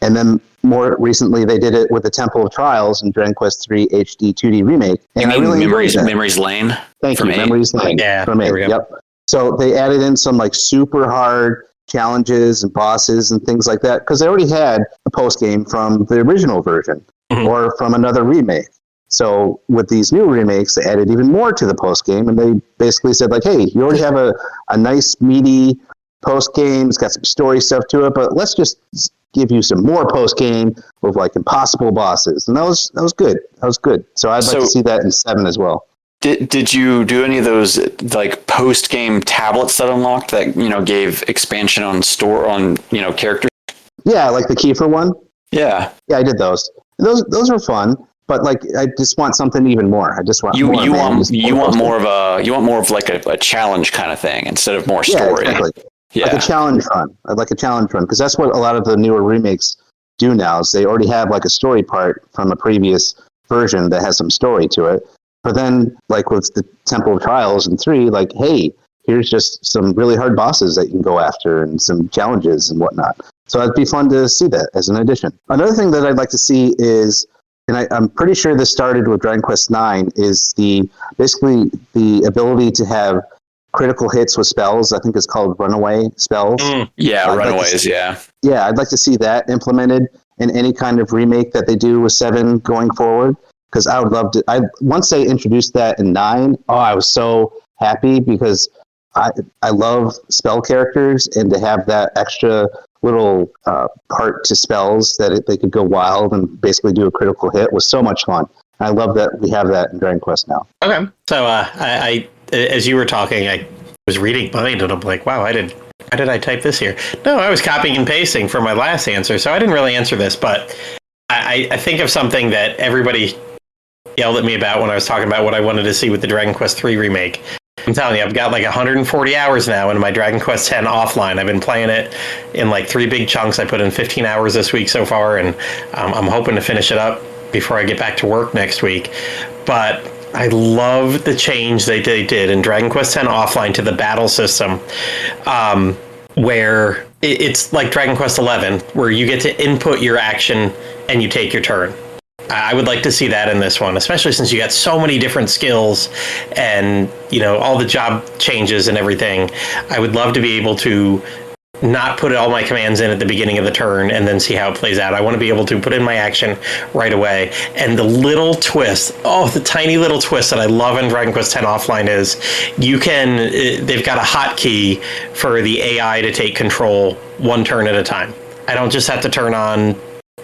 C: And then more recently, they did it with the Temple of Trials and Dragon Quest 3 HD 2D remake. And
B: You
C: I
B: mean
C: really
B: Memories Lane?
C: Thank you,
B: 8?
C: Memories Lane.
A: Yeah,
C: from 8.
A: there we go.
C: Yep. So they added in some like super hard challenges and bosses and things like that, because they already had a post game from the original version or from another remake. So with these new remakes, they added even more to the post game, and they basically said like, hey, you already have a nice meaty post game. It's got some story stuff to it, but let's just give you some more post game with like impossible bosses. And that was good. That was good. So I'd like to see that in 7 as well.
B: Did you do any of those like post game tablets that unlocked that gave expansion on characters?
C: Yeah, like the Kiefer one.
B: Yeah,
C: I did those. Those were fun, but like I just want something even more. I just want
B: you
C: more,
B: want more of like a challenge kind of thing instead of more story.
C: Yeah, exactly. like a challenge run. I'd like a challenge run because that's what a lot of the newer remakes do now. Is they already have like a story part from a previous version that has some story to it. But then, like with the Temple of Trials and 3, like, hey, here's just some really hard bosses that you can go after and some challenges and whatnot. So it'd be fun to see that as an addition. Another thing that I'd like to see is, and I'm pretty sure this started with Dragon Quest IX, is basically the ability to have critical hits with spells. I think it's called runaway spells.
B: Yeah, runaways, yeah.
C: Yeah, I'd like to see that implemented in any kind of remake that they do with 7 going forward. Because I would love to. Once they introduced that in 9, I was so happy because I love spell characters, and to have that extra little part to spells that they could go wild and basically do a critical hit was so much fun. I love that we have that in Dragon Quest now.
A: Okay, so I as you were talking, I was reading mine, and I'm like, wow, why did I type this here? No, I was copying and pasting from my last answer, so I didn't really answer this, but I think of something that everybody yelled at me about when I was talking about what I wanted to see with the Dragon Quest III remake. I'm telling you, I've got like 140 hours now in my Dragon Quest X offline. I've been playing it in like 3 big chunks. I put in 15 hours this week so far, and I'm hoping to finish it up before I get back to work next week. But I love the change they did in Dragon Quest X offline to the battle system, where it's like Dragon Quest XI, where you get to input your action and you take your turn. I would like to see that in this one, especially since you got so many different skills and, all the job changes and everything. I would love to be able to not put all my commands in at the beginning of the turn and then see how it plays out. I want to be able to put in my action right away. And the little twist, the tiny little twist that I love in Dragon Quest X offline is they've got a hotkey for the AI to take control 1 turn at a time. I don't just have to turn on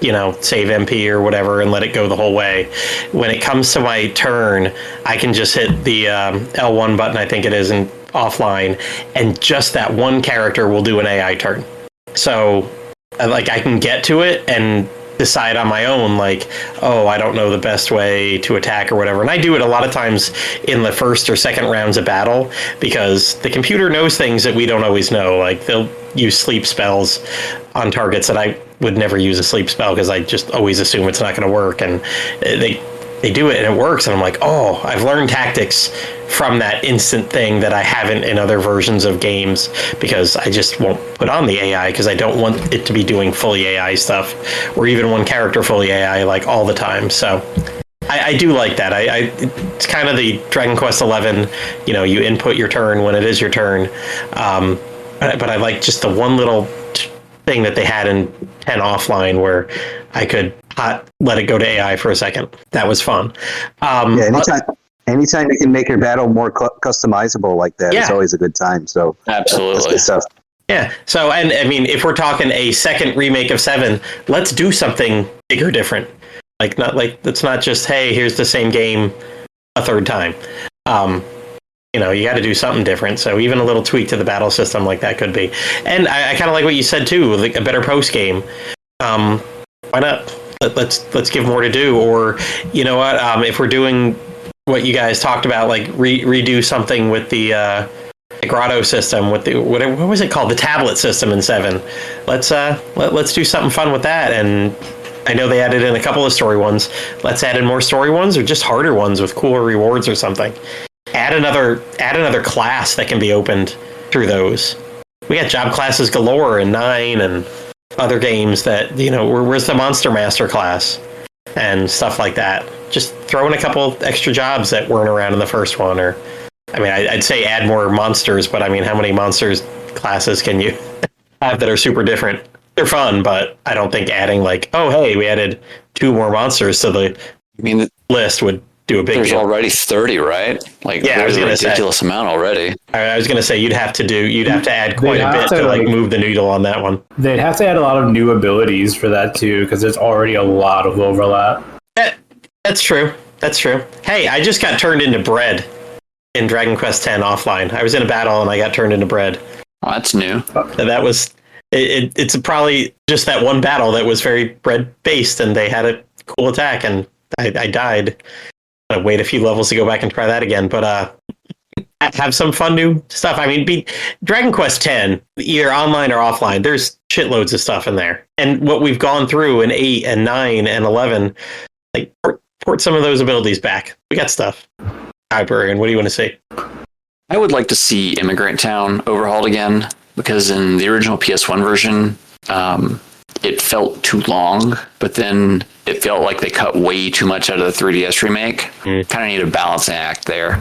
A: save MP or whatever and let it go the whole way. When it comes to my turn, I can just hit the L1 button, I think it is, in offline, and just that one character will do an AI turn. So, I can get to it and decide on my own, I don't know the best way to attack or whatever. And I do it a lot of times in the first or second rounds of battle because the computer knows things that we don't always know. Like, they'll use sleep spells on targets that I would never use a sleep spell because I just always assume it's not going to work. And they do it and it works. And I'm like, I've learned tactics from that instant thing that I haven't in other versions of games because I just won't put on the AI because I don't want it to be doing fully AI stuff or even one character fully AI all the time. So I do like that. It's kind of the Dragon Quest XI, you input your turn when it is your turn. But I like just the one little thing that they had in 10 offline where I could let it go to AI for a second. That was fun.
C: Anytime you can make your battle more customizable like that, it's always a good time. So
B: absolutely,
C: that's good stuff.
A: Yeah. So, and I mean, if we're talking a second remake of 7, let's do something big or different. It's not just, hey, here's the same game a third time. You got to do something different. So even a little tweak to the battle system like that could be. And I kind of like what you said too, like a better post game. Why not? Let's give more to do. Or you know what? If we're doing what you guys talked about, redo something with the grotto system with the what was it called? The tablet system in 7. Let's do something fun with that. And I know they added in a couple of story ones. Let's add in more story ones or just harder ones with cooler rewards or something. Add another class that can be opened through those. We got job classes galore in 9 and other games that, where's the Monster Master class and stuff like that. Just throw in a couple extra jobs that weren't around in the first one. Or, I'd say add more monsters, but how many monsters classes can you have that are super different? They're fun, but I don't think adding we added 2 more monsters to the list would do a big
B: There's
A: deal.
B: already 30, right?
A: There's
B: a ridiculous amount already.
A: I was going to say you'd have to add quite a bit to move the needle on that one.
E: They'd have to add a lot of new abilities for that too, because there's already a lot of overlap.
A: That's true. Hey, I just got turned into bread in Dragon Quest X offline. I was in a battle and I got turned into bread.
B: Oh, that's new.
A: That was it's probably just that one battle that was very bread based, and they had a cool attack, and I died. I'll wait a few levels to go back and try that again, but have some fun new stuff. I mean, Dragon Quest X, either online or offline, there's shitloads of stuff in there. And what we've gone through in 8 and 9 and 11, like port some of those abilities back. We got stuff. Librarian, what do you want to say?
B: I would like to see Immigrant Town overhauled again, because in the original PS1 version, it felt too long, but then it felt like they cut way too much out of the 3DS remake. Kind of need a balancing act there.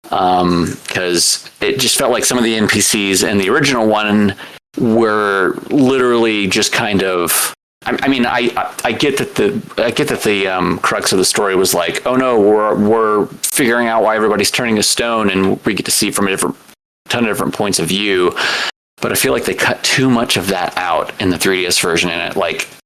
B: Because it just felt like some of the NPCs in the original one were literally just kind of. I mean, I get that the crux of the story was like, oh no, we're figuring out why everybody's turning to stone, and we get to see from a ton of different points of view. But I feel like they cut too much of that out in the 3DS version, and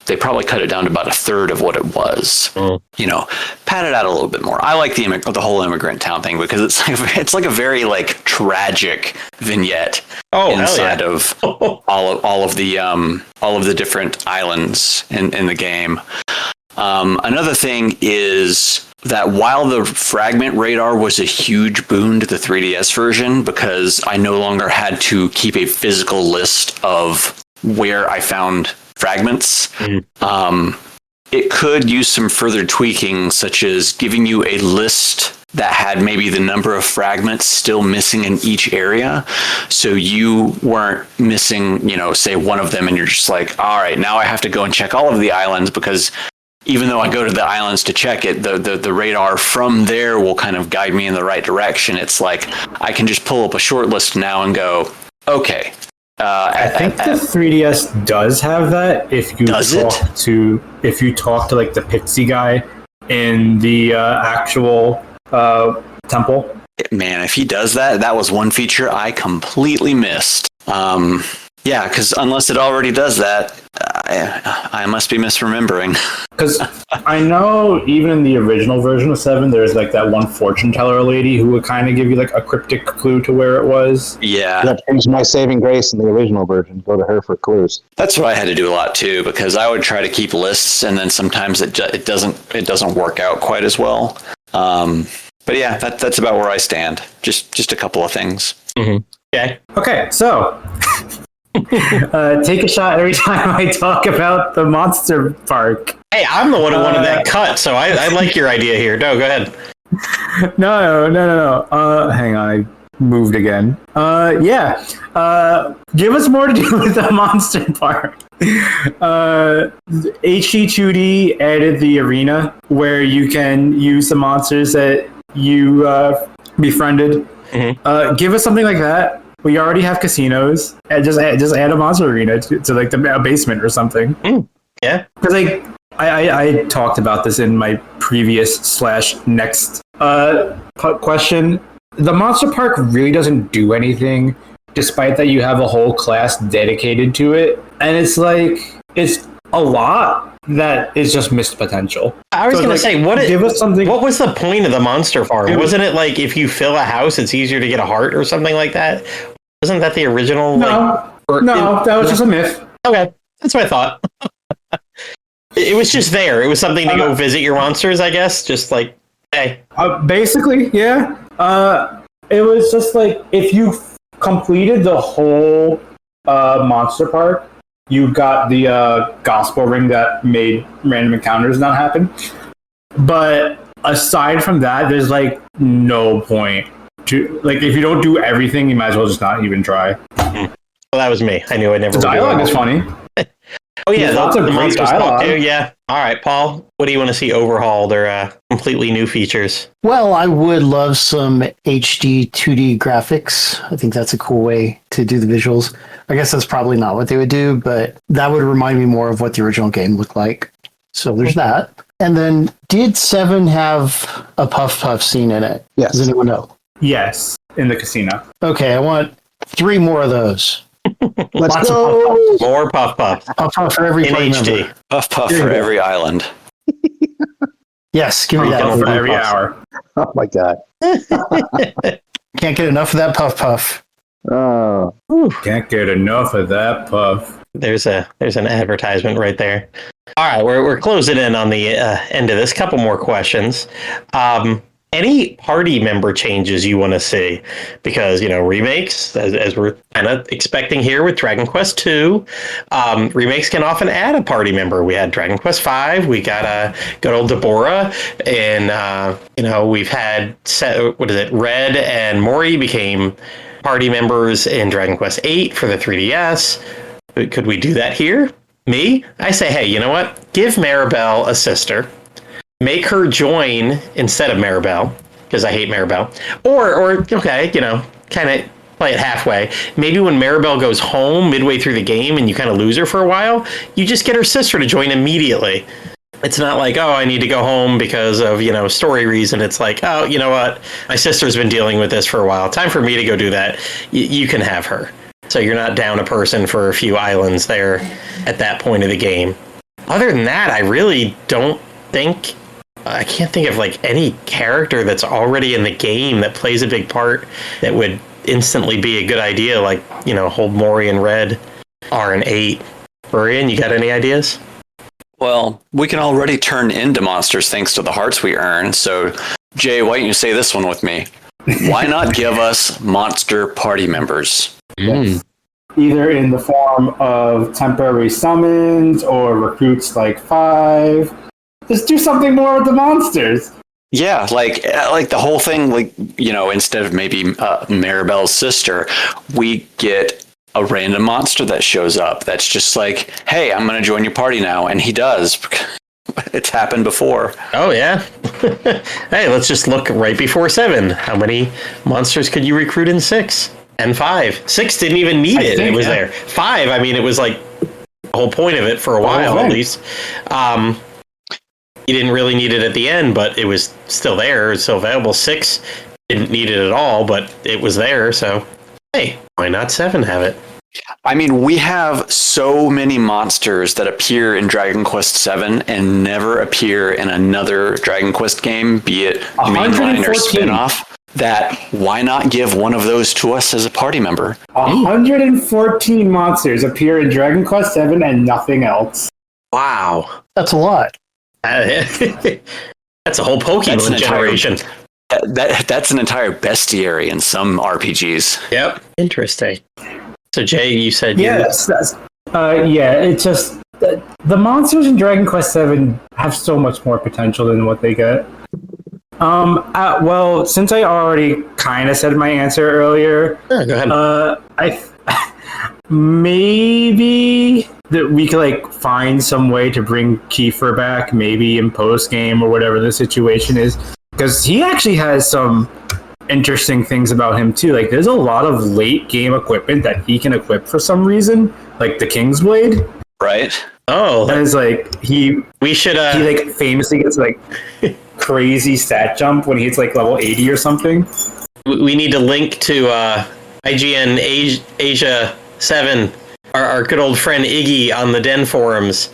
B: they probably cut it down to about a third of what it was. You know, pat it out a little bit more. I like the whole Immigrant Town thing because it's like a very like tragic vignette inside of all of the different islands in the game. Another thing is that while the fragment radar was a huge boon to the 3DS version, because I no longer had to keep a physical list of where I found fragments, it could use some further tweaking, such as giving you a list that had maybe the number of fragments still missing in each area. So you weren't missing, say one of them, and you're just like, all right, now I have to go and check all of the islands, because even though I go to the islands to check it, the radar from there will kind of guide me in the right direction. It's like I can just pull up a short list now and go, okay.
E: I think the 3DS does have that. If you talk to like the Pixie guy in the actual temple.
B: Man, if he does that, that was one feature I completely missed. Yeah, because unless it already does that, I must be misremembering.
E: Because I know even in the original version of 7, there's like that one fortune teller lady who would kind of give you like a cryptic clue to where it was.
B: Yeah.
C: That changed my saving grace in the original version. Go to her for clues.
B: That's what I had to do a lot too, because I would try to keep lists, and then sometimes it doesn't work out quite as well. But yeah, that's about where I stand. Just a couple of things.
A: Mm-hmm.
E: Okay, so take a shot every time I talk about the monster park.
A: Hey, I'm the one who wanted that cut, so I like your idea here. No, go ahead.
E: No. Hang on, I moved again. Give us more to do with the monster park. HD2D added the arena where you can use the monsters that you befriended. Mm-hmm. Give us something like that. We already have casinos, and just add a monster arena to like a basement or something.
A: Yeah,
E: because like I talked about this in my previous / next question. The monster park really doesn't do anything, despite that you have a whole class dedicated to it, and it's a lot that is just missed potential.
A: I was going to say,
E: give us something.
A: What was the point of the monster farm? Wasn't it like if you fill a house, it's easier to get a heart or something like that? Wasn't that the original?
E: No, that was just a myth.
A: Okay, that's what I thought. It was just there. It was something to go visit your monsters, I guess. Just like, hey.
E: Basically, yeah. It was just like if you completed the whole monster park, you got the gospel ring that made random encounters not happen. But aside from that, there's like no point to like if you don't do everything, you might as well just not even try.
A: Well, that was me. I knew I never.
E: The dialogue is funny.
A: Oh yeah,
E: lots of great dialogue.
A: Yeah. All right, Paul. What do you want to see overhauled or completely new features?
D: Well, I would love some HD 2D graphics. I think that's a cool way to do the visuals. I guess that's probably not what they would do, but that would remind me more of what the original game looked like. So there's that. And then, did 7 have a Puff Puff scene in it?
C: Yes.
D: Does anyone know?
E: Yes, in the casino.
D: Okay, I want 3 more of those.
C: Let's
D: Lots
C: go.
D: of Puff Puff.
A: More Puff Puff.
D: Puff Puff for every
A: In
D: party
A: HD.
D: member.
B: Puff Puff for every island.
D: Yes, give me that.
E: For every hour.
C: Oh my god.
D: Can't get enough of that Puff Puff.
C: Oh.
E: Can't get enough of that puff.
A: There's an advertisement right there. All right, we're closing in on the end of this. Couple more questions. any party member changes you want to see, because remakes, as we're kind of expecting here with Dragon Quest II, remakes can often add a party member. We had Dragon Quest V, we got a good old Deborah, and we've had Red and Mori became party members in Dragon Quest VIII for the 3DS. Could we do that here? I say, hey, you know what? Give Maribel a sister. Make her join instead of Maribel, because I hate Maribel. Or okay, kind of play it halfway. Maybe when Maribel goes home midway through the game and you kind of lose her for a while, you just get her sister to join immediately. It's not like, oh, I need to go home because of, story reason. It's like, oh, you know what? My sister's been dealing with this for a while. Time for me to go do that. You can have her. So you're not down a person for a few islands there at that point of the game. Other than that, I really don't think... I can't think of any character that's already in the game that plays a big part that would instantly be a good idea, hold Mori and Red are an 8. Brian, you got any ideas?
B: Well, we can already turn into monsters thanks to the hearts we earn. So, Jay, why don't you say this one with me? Why not give us monster party members?
E: Either in the form of temporary summons or recruits like 5. Just do something more with the monsters.
B: Yeah, like the whole thing, instead of maybe Maribel's sister, we get a random monster that shows up that's just like, hey, I'm going to join your party now. And he does. It's happened before.
A: Oh, yeah. Hey, let's just look right before 7. How many monsters could you recruit in 6? And 5. 6 didn't even need it. It was there. 5, I mean, it was the whole point of it for a while, at least. You didn't really need it at the end, but it was still there. It's still available. 6 didn't need it at all, but it was there. So, hey, why not 7 have it?
B: I mean, we have so many monsters that appear in Dragon Quest VII and never appear in another Dragon Quest game, be it mainline or spin-off, that why not give one of those to us as a party member?
E: 114 monsters appear in Dragon Quest VII and nothing else.
A: Wow.
D: That's a lot.
A: That's a whole Pokemon generation.
B: That's an entire bestiary in some RPGs.
A: Yep. Interesting. So Jay, you said
E: yes. It's just the monsters in Dragon Quest VII have so much more potential than what they get. Well, since I already kind of said my answer earlier,
A: sure, go ahead.
E: Maybe that we could find some way to bring Kiefer back, maybe in post game or whatever the situation is, because he actually has some interesting things about him too. There's a lot of late game equipment that he can equip for some reason, like the King's Blade.
B: Right.
E: Oh, that is he famously gets crazy stat jump when he's level 80 or something.
A: We need to link to IGN Asia 7, our good old friend Iggy on the Den forums.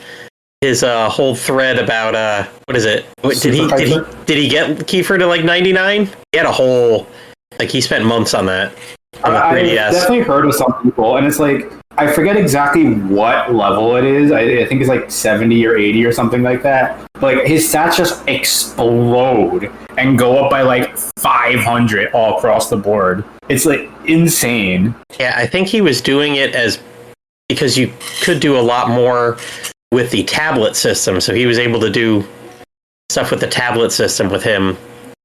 A: His whole thread about what is it? Did he get Kiefer to 99? He had a whole he spent months on that.
E: I've definitely heard of some people, and it's I forget exactly what level it is. I think it's 70 or 80 or something like that. But his stats just explode and go up by 500 all across the board. It's insane.
A: Yeah, I think he was doing it because you could do a lot more with the tablet system. So he was able to do stuff with the tablet system with him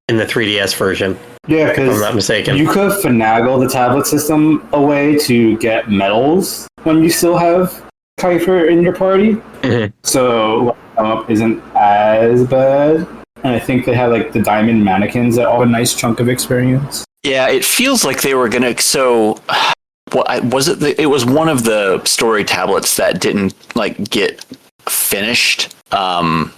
A: in the 3DS version.
E: Yeah, because
A: if I'm not mistaken,
E: you could finagle the tablet system away to get medals when you still have Kiefer in your party. Mm-hmm. So isn't as bad. And I think they had the diamond mannequins that all a nice chunk of experience.
B: Yeah, it feels like they were gonna. So, was it? It was one of the story tablets that didn't get finished. But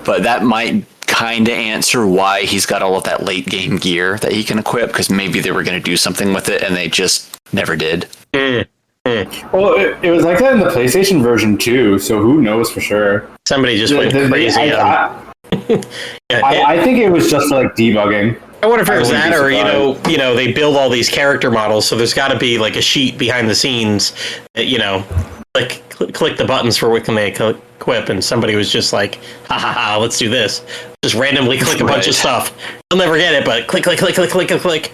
B: that might kind of answer why he's got all of that late game gear that he can equip, because maybe they were going to do something with it and they just never did.
E: Well, it was like that in the PlayStation version too, so who knows for sure.
A: Somebody just went crazy.
E: I think it was just debugging.
A: I wonder if it was that, or they build all these character models, so there's got to be a sheet behind the scenes that click the buttons for what can they equip, and somebody was just like, ha ha ha, let's do this. Just randomly click a bunch of stuff. You'll never get it, but click, click, click, click, click, click.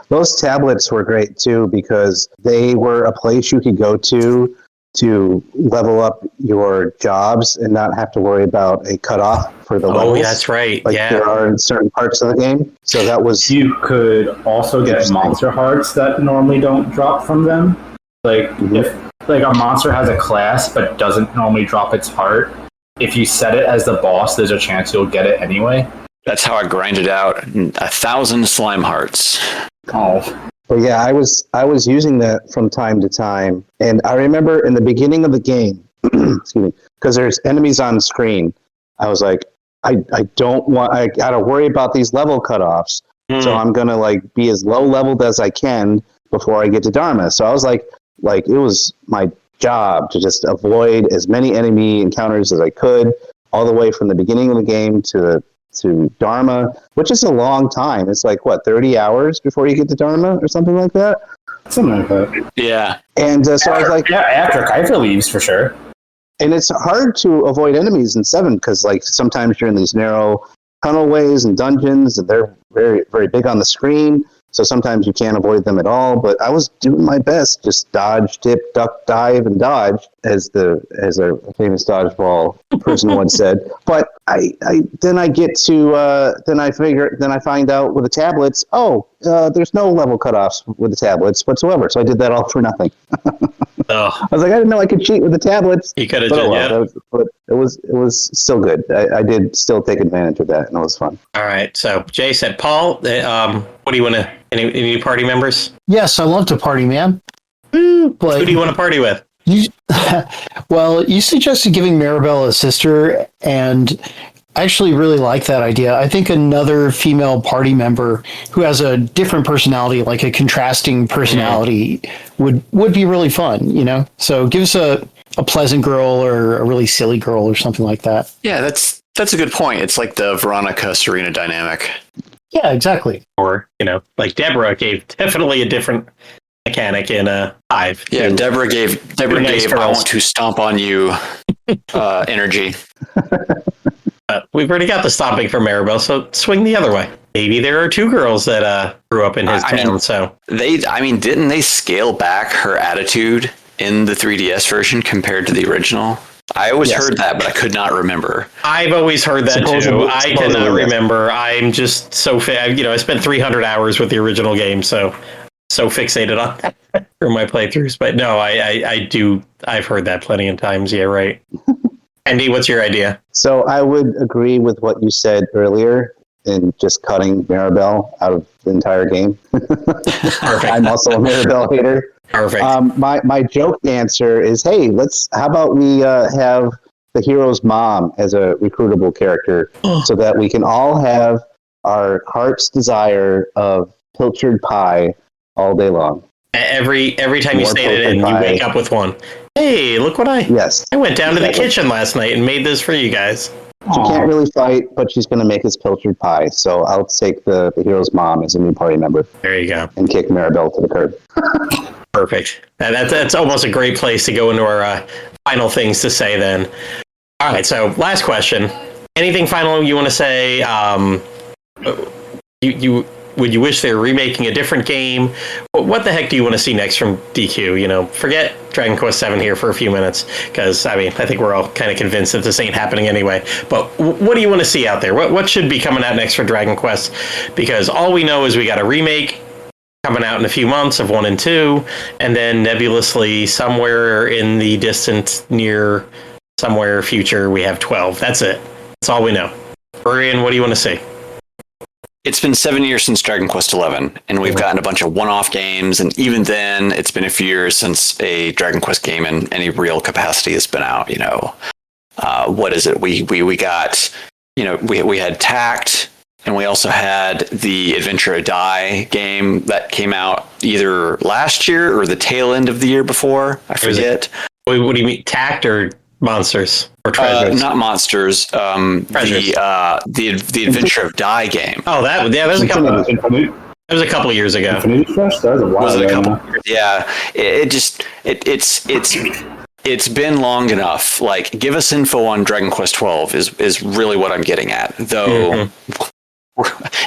C: Those tablets were great too because they were a place you could go to level up your jobs and not have to worry about a cutoff for the levels.
A: Oh, that's right.
C: Like there are in certain parts of the game. So that was...
E: You could also get monster hearts that normally don't drop from them. Like, if like a monster has a class but doesn't normally drop its heart, if you set it as the boss, there's a chance you'll get it anyway.
B: That's how I grinded out 1,000 slime hearts.
E: Oh.
C: But yeah, I was using that from time to time. And I remember in the beginning of the game, excuse me, because there's enemies on screen, I was like, I got to worry about these level cutoffs. So I'm going to like be as low leveled as I can before I get to Dharma. So I was like it was my job to just avoid as many enemy encounters as I could, all the way from the beginning of the game to Dharma, which is a long time. It's like, 30 hours before you get to Dharma or something like that?
E: Something like that.
B: Yeah.
C: And so I was like...
E: Yeah, after Kaiser leaves, for sure.
C: And it's hard to avoid enemies in 7 because, like, sometimes you're in these narrow tunnelways and dungeons, and they're very, very big on the screen. So sometimes you can't avoid them at all. But I was doing my best, just dodge, dip, duck, dive, and dodge, as a famous dodgeball person once said. But I find out with the tablets, there's no level cutoffs with the tablets whatsoever. So I did that all for nothing. I was like, I didn't know I could cheat with the tablets.
A: You could have done, yeah.
C: But it was still good. I did still take advantage of that, and it was fun.
A: All right. So Jay said, Paul, what do you want to? Any party members?
D: Yes, I love to party, man.
A: Who do you want to party with?
D: Well, you suggested giving Maribel a sister, and I actually really like that idea. I think another female party member who has a different personality, like a contrasting personality, would be really fun, you know? So give us a pleasant girl or a really silly girl or something like that.
B: Yeah, that's a good point. It's like the Veronica Serena dynamic.
D: Yeah, exactly.
A: Or, like Deborah gave definitely a different mechanic in 5.
B: Yeah, Deborah gave
A: nice
B: I want to stomp on you energy.
A: We've already got the stomping for Maribel, so swing the other way. Maybe there are 2 girls that grew up in his town. So
B: didn't they scale back her attitude in the 3DS version compared to the original? I always heard that, but I could not remember.
A: I've always heard that too. I cannot remember. I'm just so I spent 300 hours with the original game, so fixated on that for my playthroughs. But no, I do. I've heard that plenty of times. Yeah, right. Andy, what's your idea?
C: So I would agree with what you said earlier in just cutting Maribel out of the entire game.
A: Perfect.
C: I'm also a Maribel hater.
A: Perfect.
C: My joke answer is, hey, how about we have the hero's mom as a recruitable character so that we can all have our heart's desire of pilchard pie all day long.
A: Every time you say it, and you wake up with one. Hey, look what I went down to the kitchen last night and made this for you guys.
C: She can't really fight, but she's going to make us pilchard pie. So I'll take the hero's mom as a new party member.
A: There you go.
C: And kick Maribel to the curb.
A: Perfect. That's almost a great place to go into our final things to say then. All right, so last question. Anything final you want to say? Would you wish they were remaking a different game? What the heck do you want to see next from DQ? Forget Dragon Quest VII here for a few minutes, because, I think we're all kind of convinced that this ain't happening anyway. But what do you want to see out there? What should be coming out next for Dragon Quest? Because all we know is we got a remake coming out in a few months of 1 and 2, and then nebulously somewhere in the distant, near, somewhere future, we have 12. That's it. That's all we know. Brian, what do you want to see?
B: It's been 7 years since Dragon Quest XI, and we've gotten a bunch of one-off games, and even then, it's been a few years since a Dragon Quest game in any real capacity has been out. What is it? We got, we had Tact, and we also had the Adventure of Die game that came out either last year or the tail end of the year before. I forget.
A: What do you mean, Tact or Monsters or Treasures?
B: Not Monsters. The Adventure of Die game.
A: Oh, that was a couple. That was a couple years ago.
E: Infinity Fresh? That was a while ago.
B: Yeah, it just it's been long enough. Like, give us info on Dragon Quest 12 is really what I'm getting at. Though,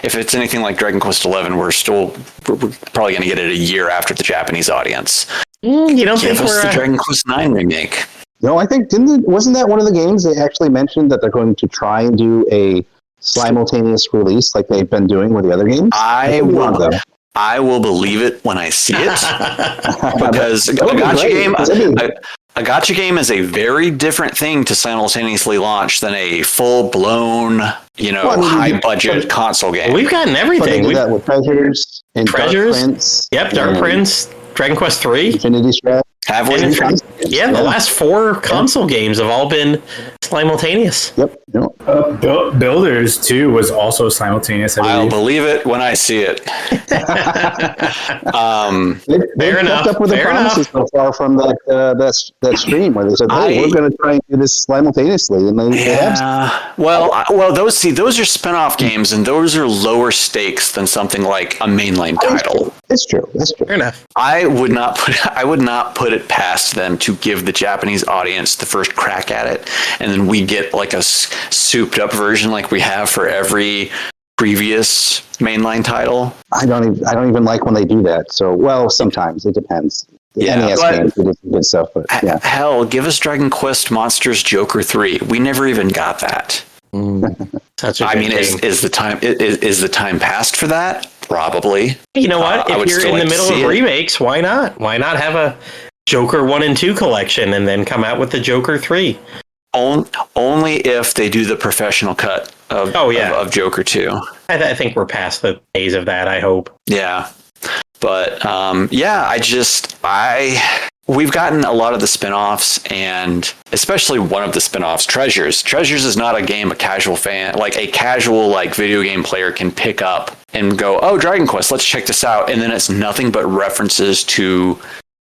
B: if it's anything like Dragon Quest 11, we're probably going to get it a year after the Japanese audience.
A: You don't
B: Give
A: think
B: us the Dragon Quest 9 remake.
C: No, I think wasn't that one of the games they actually mentioned that they're going to try and do a simultaneous release like they've been doing with the other games?
B: I will believe it when I see it, because a gacha game is a very different thing to simultaneously launch than a full-blown, high budget console game.
A: We've gotten everything.
C: We've that with Treasures and Dark Prince.
A: Yep, Dark Prince, Dragon Quest 3.
C: Infinity Strap.
B: Have we?
A: Yeah, the last 4 console games have all been simultaneous.
C: Yep.
E: Builders 2 was also simultaneous.
B: I'll believe it when I see it.
C: They've kept up with the promises so far from that stream where they said, "Hey, we're going to try and do this simultaneously," and they have.
B: Well, those are spin-off games, and those are lower stakes than something like a mainline title.
C: It's true. That's true.
A: Fair enough.
B: I would not put it past them to give the Japanese audience the first crack at it, and then we get like a souped up version like we have for every previous mainline title.
C: I don't even like when they do that. So, well, sometimes it depends. The NES games do some good stuff, but yeah.
B: Hell, give us Dragon Quest Monsters Joker 3. We never even got that.
A: Such a
B: is the time past for that? Probably.
A: You know what? If you're in the middle of remakes, why not? Why not have a Joker 1 and 2 collection and then come out with the Joker 3?
B: Only if they do the professional cut of Joker 2.
A: I think we're past the days of that, I hope.
B: Yeah. But we've gotten a lot of the spin-offs, and especially one of the spin-offs, Treasures. Treasures is not a game a casual video game player can pick up and go, "Oh, Dragon Quest, let's check this out." And then it's nothing but references to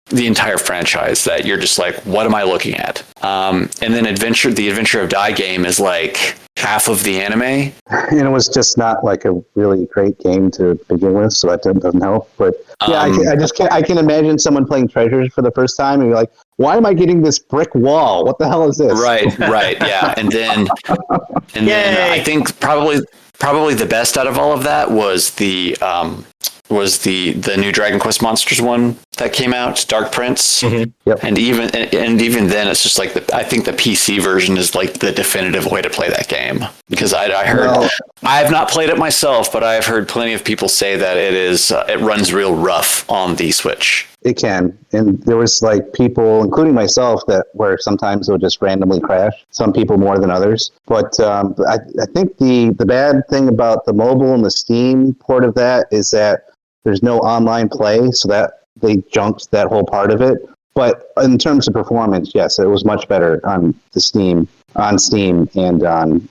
B: the entire franchise that you're just like, what am I looking at? And then the Adventure of Dai game is like half of the anime.
C: And it was just not like a really great game to begin with, so that doesn't help. But yeah, I can imagine someone playing Treasures for the first time and you're like, why am I getting this brick wall? What the hell is this?
B: Right, yeah. And then I think probably the best out of all of that was the new Dragon Quest Monsters one that came out, Dark Prince.
C: Mm-hmm. Yep.
B: And even then, it's just like I think the PC version is like the definitive way to play that game, because I heard I have not played it myself, but I've heard plenty of people say that it runs real rough on the Switch.
C: It can, and there was like people, including myself, where sometimes it'll just randomly crash. Some people more than others, but I think the bad thing about the mobile and the Steam port of that is that there's no online play, so that they junked that whole part of it. But in terms of performance, yes, it was much better on Steam and on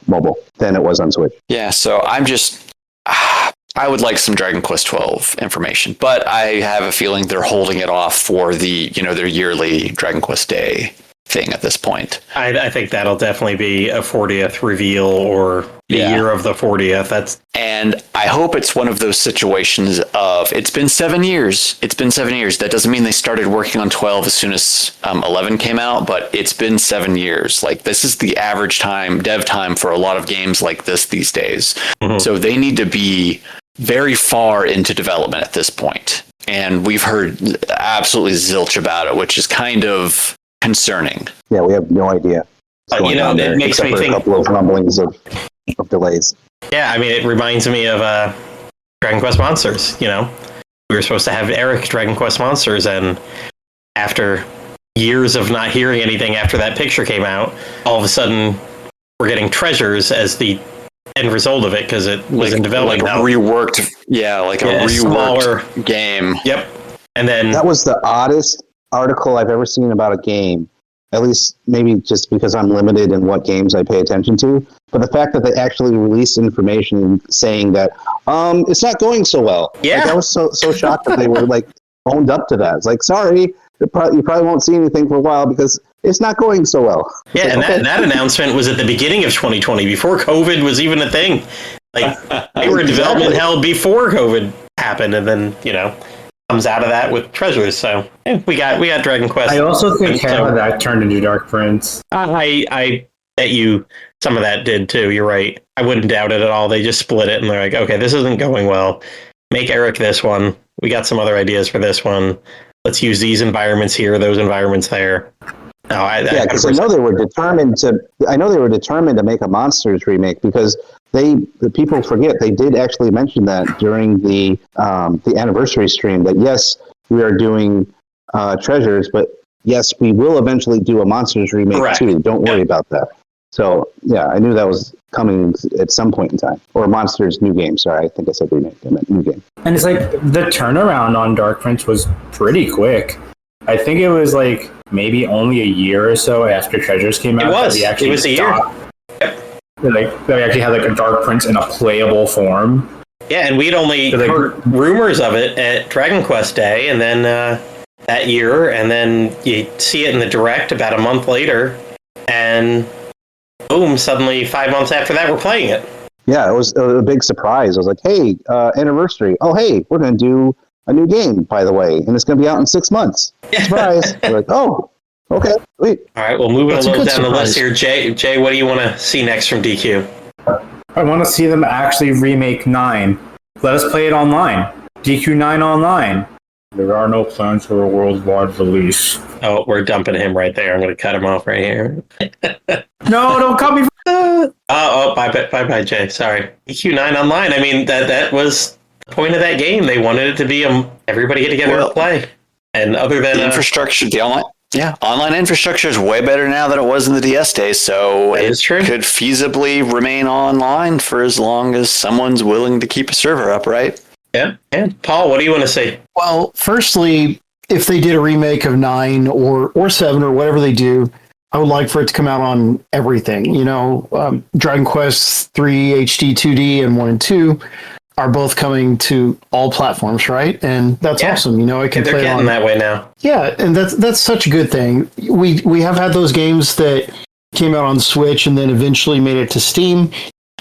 C: mobile than it was on Switch.
B: Yeah, so I would like some Dragon Quest 12 information, but I have a feeling they're holding it off for the their yearly Dragon Quest Day thing at this point.
A: I think that'll definitely be a 40th reveal or the year of the 40th.
B: And I hope it's one of those situations of it's been 7 years. It's been 7 years. That doesn't mean they started working on 12 as soon as 11 came out, but it's been 7 years. Like, this is the average dev time for a lot of games like this these days. Mm-hmm. So they need to be very far into development at this point. And we've heard absolutely zilch about it, which is kind of concerning.
C: Yeah, we have no idea.
A: It makes me think
C: a couple of rumblings of delays.
A: Yeah, I mean, it reminds me of Dragon Quest Monsters. We were supposed to have Eric Dragon Quest Monsters, and after years of not hearing anything after that picture came out, all of a sudden we're getting Treasures as the end result of it because it was in development.
B: Like a reworked smaller game.
A: Yep. And then
C: that was the oddest article I've ever seen about a game, at least maybe just because I'm limited in what games I pay attention to, but the fact that they actually released information saying that it's not going so well.
A: Yeah.
C: I was so shocked that they were like owned up to that. It's like, sorry, you probably won't see anything for a while because it's not going so well.
A: Yeah, and that announcement was at the beginning of 2020, before COVID was even a thing. Like, they were in development hell before COVID happened, and then, comes out of that with treasures. So we got Dragon Quest.
E: I also think
A: So-
E: half of that turned into Dark Prince.
A: I bet you some of that did too. You're right. I wouldn't doubt it at all. They just split it and they're like, okay, this isn't going well. Make Eric this one. We got some other ideas for this one. Let's use these environments here, those environments there. No,
C: because I know they were determined to make a Monsters remake because the people forget they did actually mention that during the anniversary stream that yes, we are doing treasures, but yes, we will eventually do a Monsters remake
A: Correct.
C: too. Don't worry about that. So yeah, I knew that was coming at some point in time. Or Monsters new game. Sorry, I think I said remake. I meant new game.
E: And it's like the turnaround on Dark Prince was pretty quick. I think it was like maybe only a year or so after Treasures came out.
A: It was.
E: That we actually
A: It was a year.
E: That we actually had like a Dark Prince in a playable form.
A: Yeah, and we'd only
E: So, like-
A: heard rumors of it at Dragon Quest Day, and then that year, and then you see it in the Direct about a month later, and boom, suddenly 5 months after that, we're playing it.
C: Yeah, it was a big surprise. I was like, hey, anniversary. Oh, hey, we're going to do a new game, by the way, and it's going to be out in 6 months. Surprise. We're like, oh, okay, sweet.
A: All right, well, moving
D: That's
A: a
D: a
A: little
D: good
A: down the list
D: surprise.
A: here. Jay, what do you want to see next from DQ?
E: I want to see them actually remake 9. Let us play it online. DQ9 online. There are no plans for a worldwide release.
A: Oh, we're dumping him right there. I'm going to cut him off right here.
E: No, don't cut me.
A: Bye, Jay. Sorry. EQ9 Online. I mean, that was the point of that game. They wanted it to be everybody get together and play. And other than
B: The infrastructure, online infrastructure is way better now than it was in the DS days. So
A: That
B: it
A: is true.
B: could feasibly remain online for as long as someone's willing to keep a server up, right?
A: yeah. Paul, what do you want to see?
D: Well, firstly, if they did a remake of 9 or 7 or whatever they do, I would like for it to come out on everything. You know, Dragon Quest 3 HD 2D and 1 and 2 are both coming to all platforms, right? And that's awesome. You know, I can
A: They're
D: play
A: getting
D: on
A: that way now.
D: Yeah, and that's such a good thing. We have had those games that came out on Switch and then eventually made it to Steam,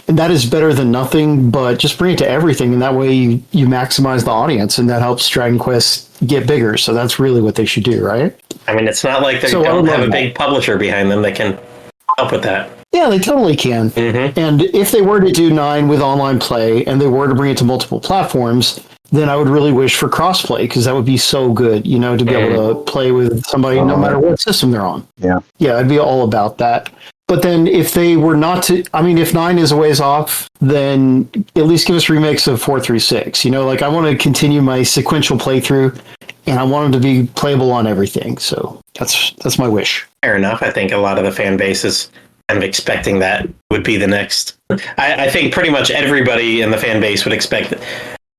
D: and that is better than nothing. But just bring it to everything, and that way you maximize the audience, and that helps Dragon Quest get bigger. So that's really what they should do, right?
A: I mean, it's not like they
D: So I
A: don't
D: would
A: have a
D: love
A: big publisher behind them that can help with that.
D: Yeah, they totally can.
A: Mm-hmm.
D: And if they were to do 9 with online play and they were to bring it to multiple platforms, then I would really wish for crossplay because that would be so good, you know, to be able to play with somebody no matter what system they're on.
C: Yeah.
D: Yeah, I'd be all about that. But then if they were not to, I mean, if 9 is a ways off, then at least give us remakes of 4 through 6. You know, like I want to continue my sequential playthrough and I want them to be playable on everything. So that's my wish.
A: Fair enough. I think a lot of the fan base is kind of expecting that would be the next. I think pretty much everybody in the fan base would expect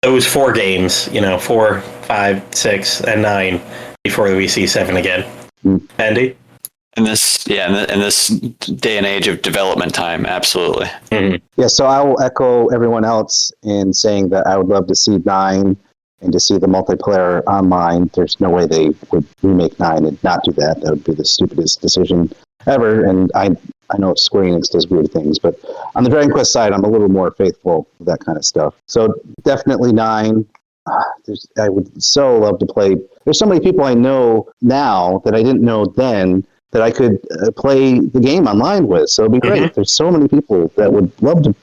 A: those 4 games, you know, 4, 5, 6, and 9 before we see 7 again. Andy?
B: In this day and age of development time, absolutely.
A: Mm-hmm.
C: Yeah, so I will echo everyone else in saying that I would love to see 9 and to see the multiplayer online. There's no way they would remake 9 and not do that. That would be the stupidest decision ever. And I know Square Enix does weird things, but on the Dragon Quest side, I'm a little more faithful with that kind of stuff. So definitely 9. I would so love to play. There's so many people I know now that I didn't know then that I could play the game online with. So it'd be great. There's so many people that would love to,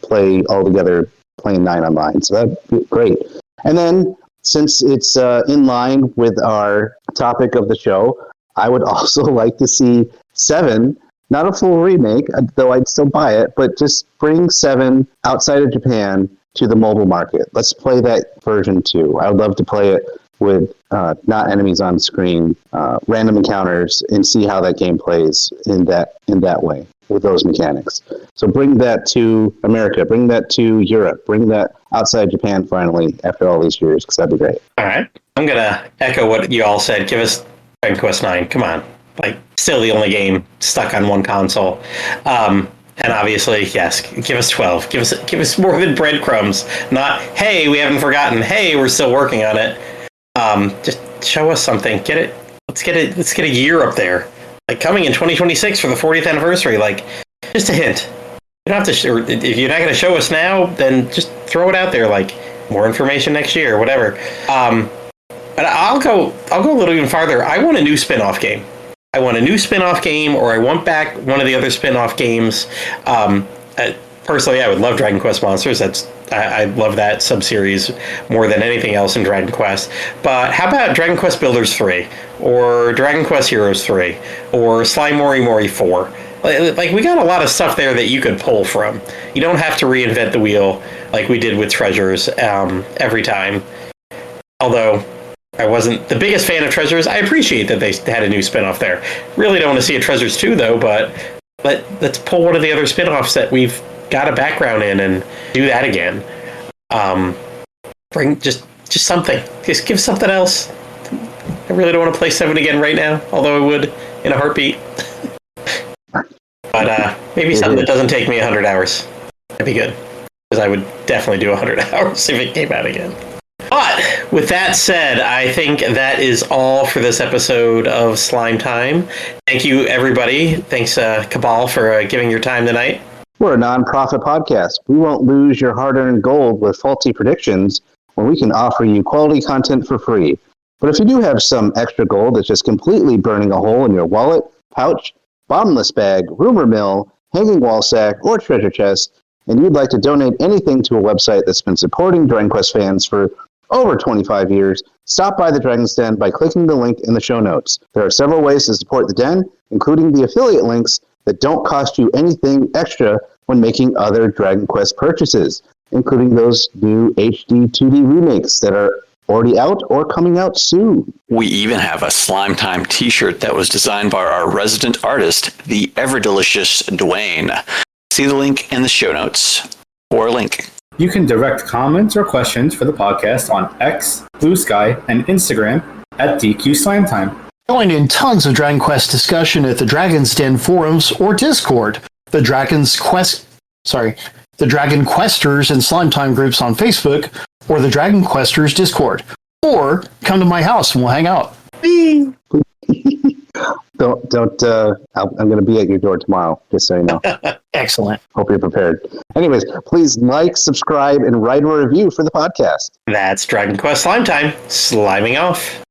C: play all together playing 9 online. So that'd be great. And then since it's in line with our topic of the show, I would also like to see 7, not a full remake, though I'd still buy it, but just bring 7 outside of Japan to the mobile market. Let's play that version too. I would love to play it with not enemies on screen, random encounters, and see how that game plays in that way with those mechanics. So bring that to America, bring that to Europe, bring that outside Japan finally after all these years, because that'd be great.
A: All right. I'm going to echo what you all said. Give us Dragon Quest 9. Come on. Like, still the only game stuck on one console. And obviously, yes, give us 12. Give us more than breadcrumbs. Not, hey, we haven't forgotten. Hey, we're still working on it. Just show us something. Get it. Let's get a year up there. Like coming in 2026 for the 40th anniversary. Like, just a hint. You don't have to. If you're not going to show us now, then just throw it out there. Like more information next year, whatever. But I'll go a little even farther. I want a new spin-off game. I want a new spin-off game, or I want back one of the other spin-off games. Personally, I would love Dragon Quest Monsters. I love that sub-series more than anything else in Dragon Quest. But how about Dragon Quest Builders 3? Or Dragon Quest Heroes 3? Or Slime Mori Mori 4? Like, we got a lot of stuff there that you could pull from. You don't have to reinvent the wheel like we did with Treasures every time. Although I wasn't the biggest fan of Treasures, I appreciate that they had a new spin-off there. Really don't want to see a Treasures 2, though, but let's pull one of the other spin-offs that we've got a background in and do that again. Bring just something. Just give something else. I really don't want to play 7 again right now, although I would in a heartbeat. But maybe something that doesn't take me 100 hours. That'd be good. Because I would definitely do 100 hours if it came out again. But with that said, I think that is all for this episode of Slime Time. Thank you, everybody. Thanks, Cabal, for giving your time tonight.
C: We're a non-profit podcast. We won't lose your hard-earned gold with faulty predictions when we can offer you quality content for free. But if you do have some extra gold that's just completely burning a hole in your wallet, pouch, bottomless bag, rumor mill, hanging wall sack, or treasure chest, and you'd like to donate anything to a website that's been supporting Dragon Quest fans for over 25 years, stop by the Dragon's Den by clicking the link in the show notes. There are several ways to support the Den, including the affiliate links that don't cost you anything extra when making other Dragon Quest purchases, including those new HD 2D remakes that are already out or coming out soon.
B: We even have a Slime Time t-shirt that was designed by our resident artist, the ever-delicious Dwayne. See the link in the show notes, or a link.
E: You can direct comments or questions for the podcast on X, Blue Sky, and Instagram at DQ Slime Time.
D: Join in tons of Dragon Quest discussion at the Dragon's Den forums or Discord, the Dragon Questers and Slime Time groups on Facebook, or the Dragon Questers Discord. Or come to my house and we'll hang out.
C: I'm going to be at your door tomorrow, just so you know.
D: Excellent.
C: Hope you're prepared. Anyways, please like, subscribe, and write a review for the podcast.
A: That's Dragon Quest Slime Time. Sliming off.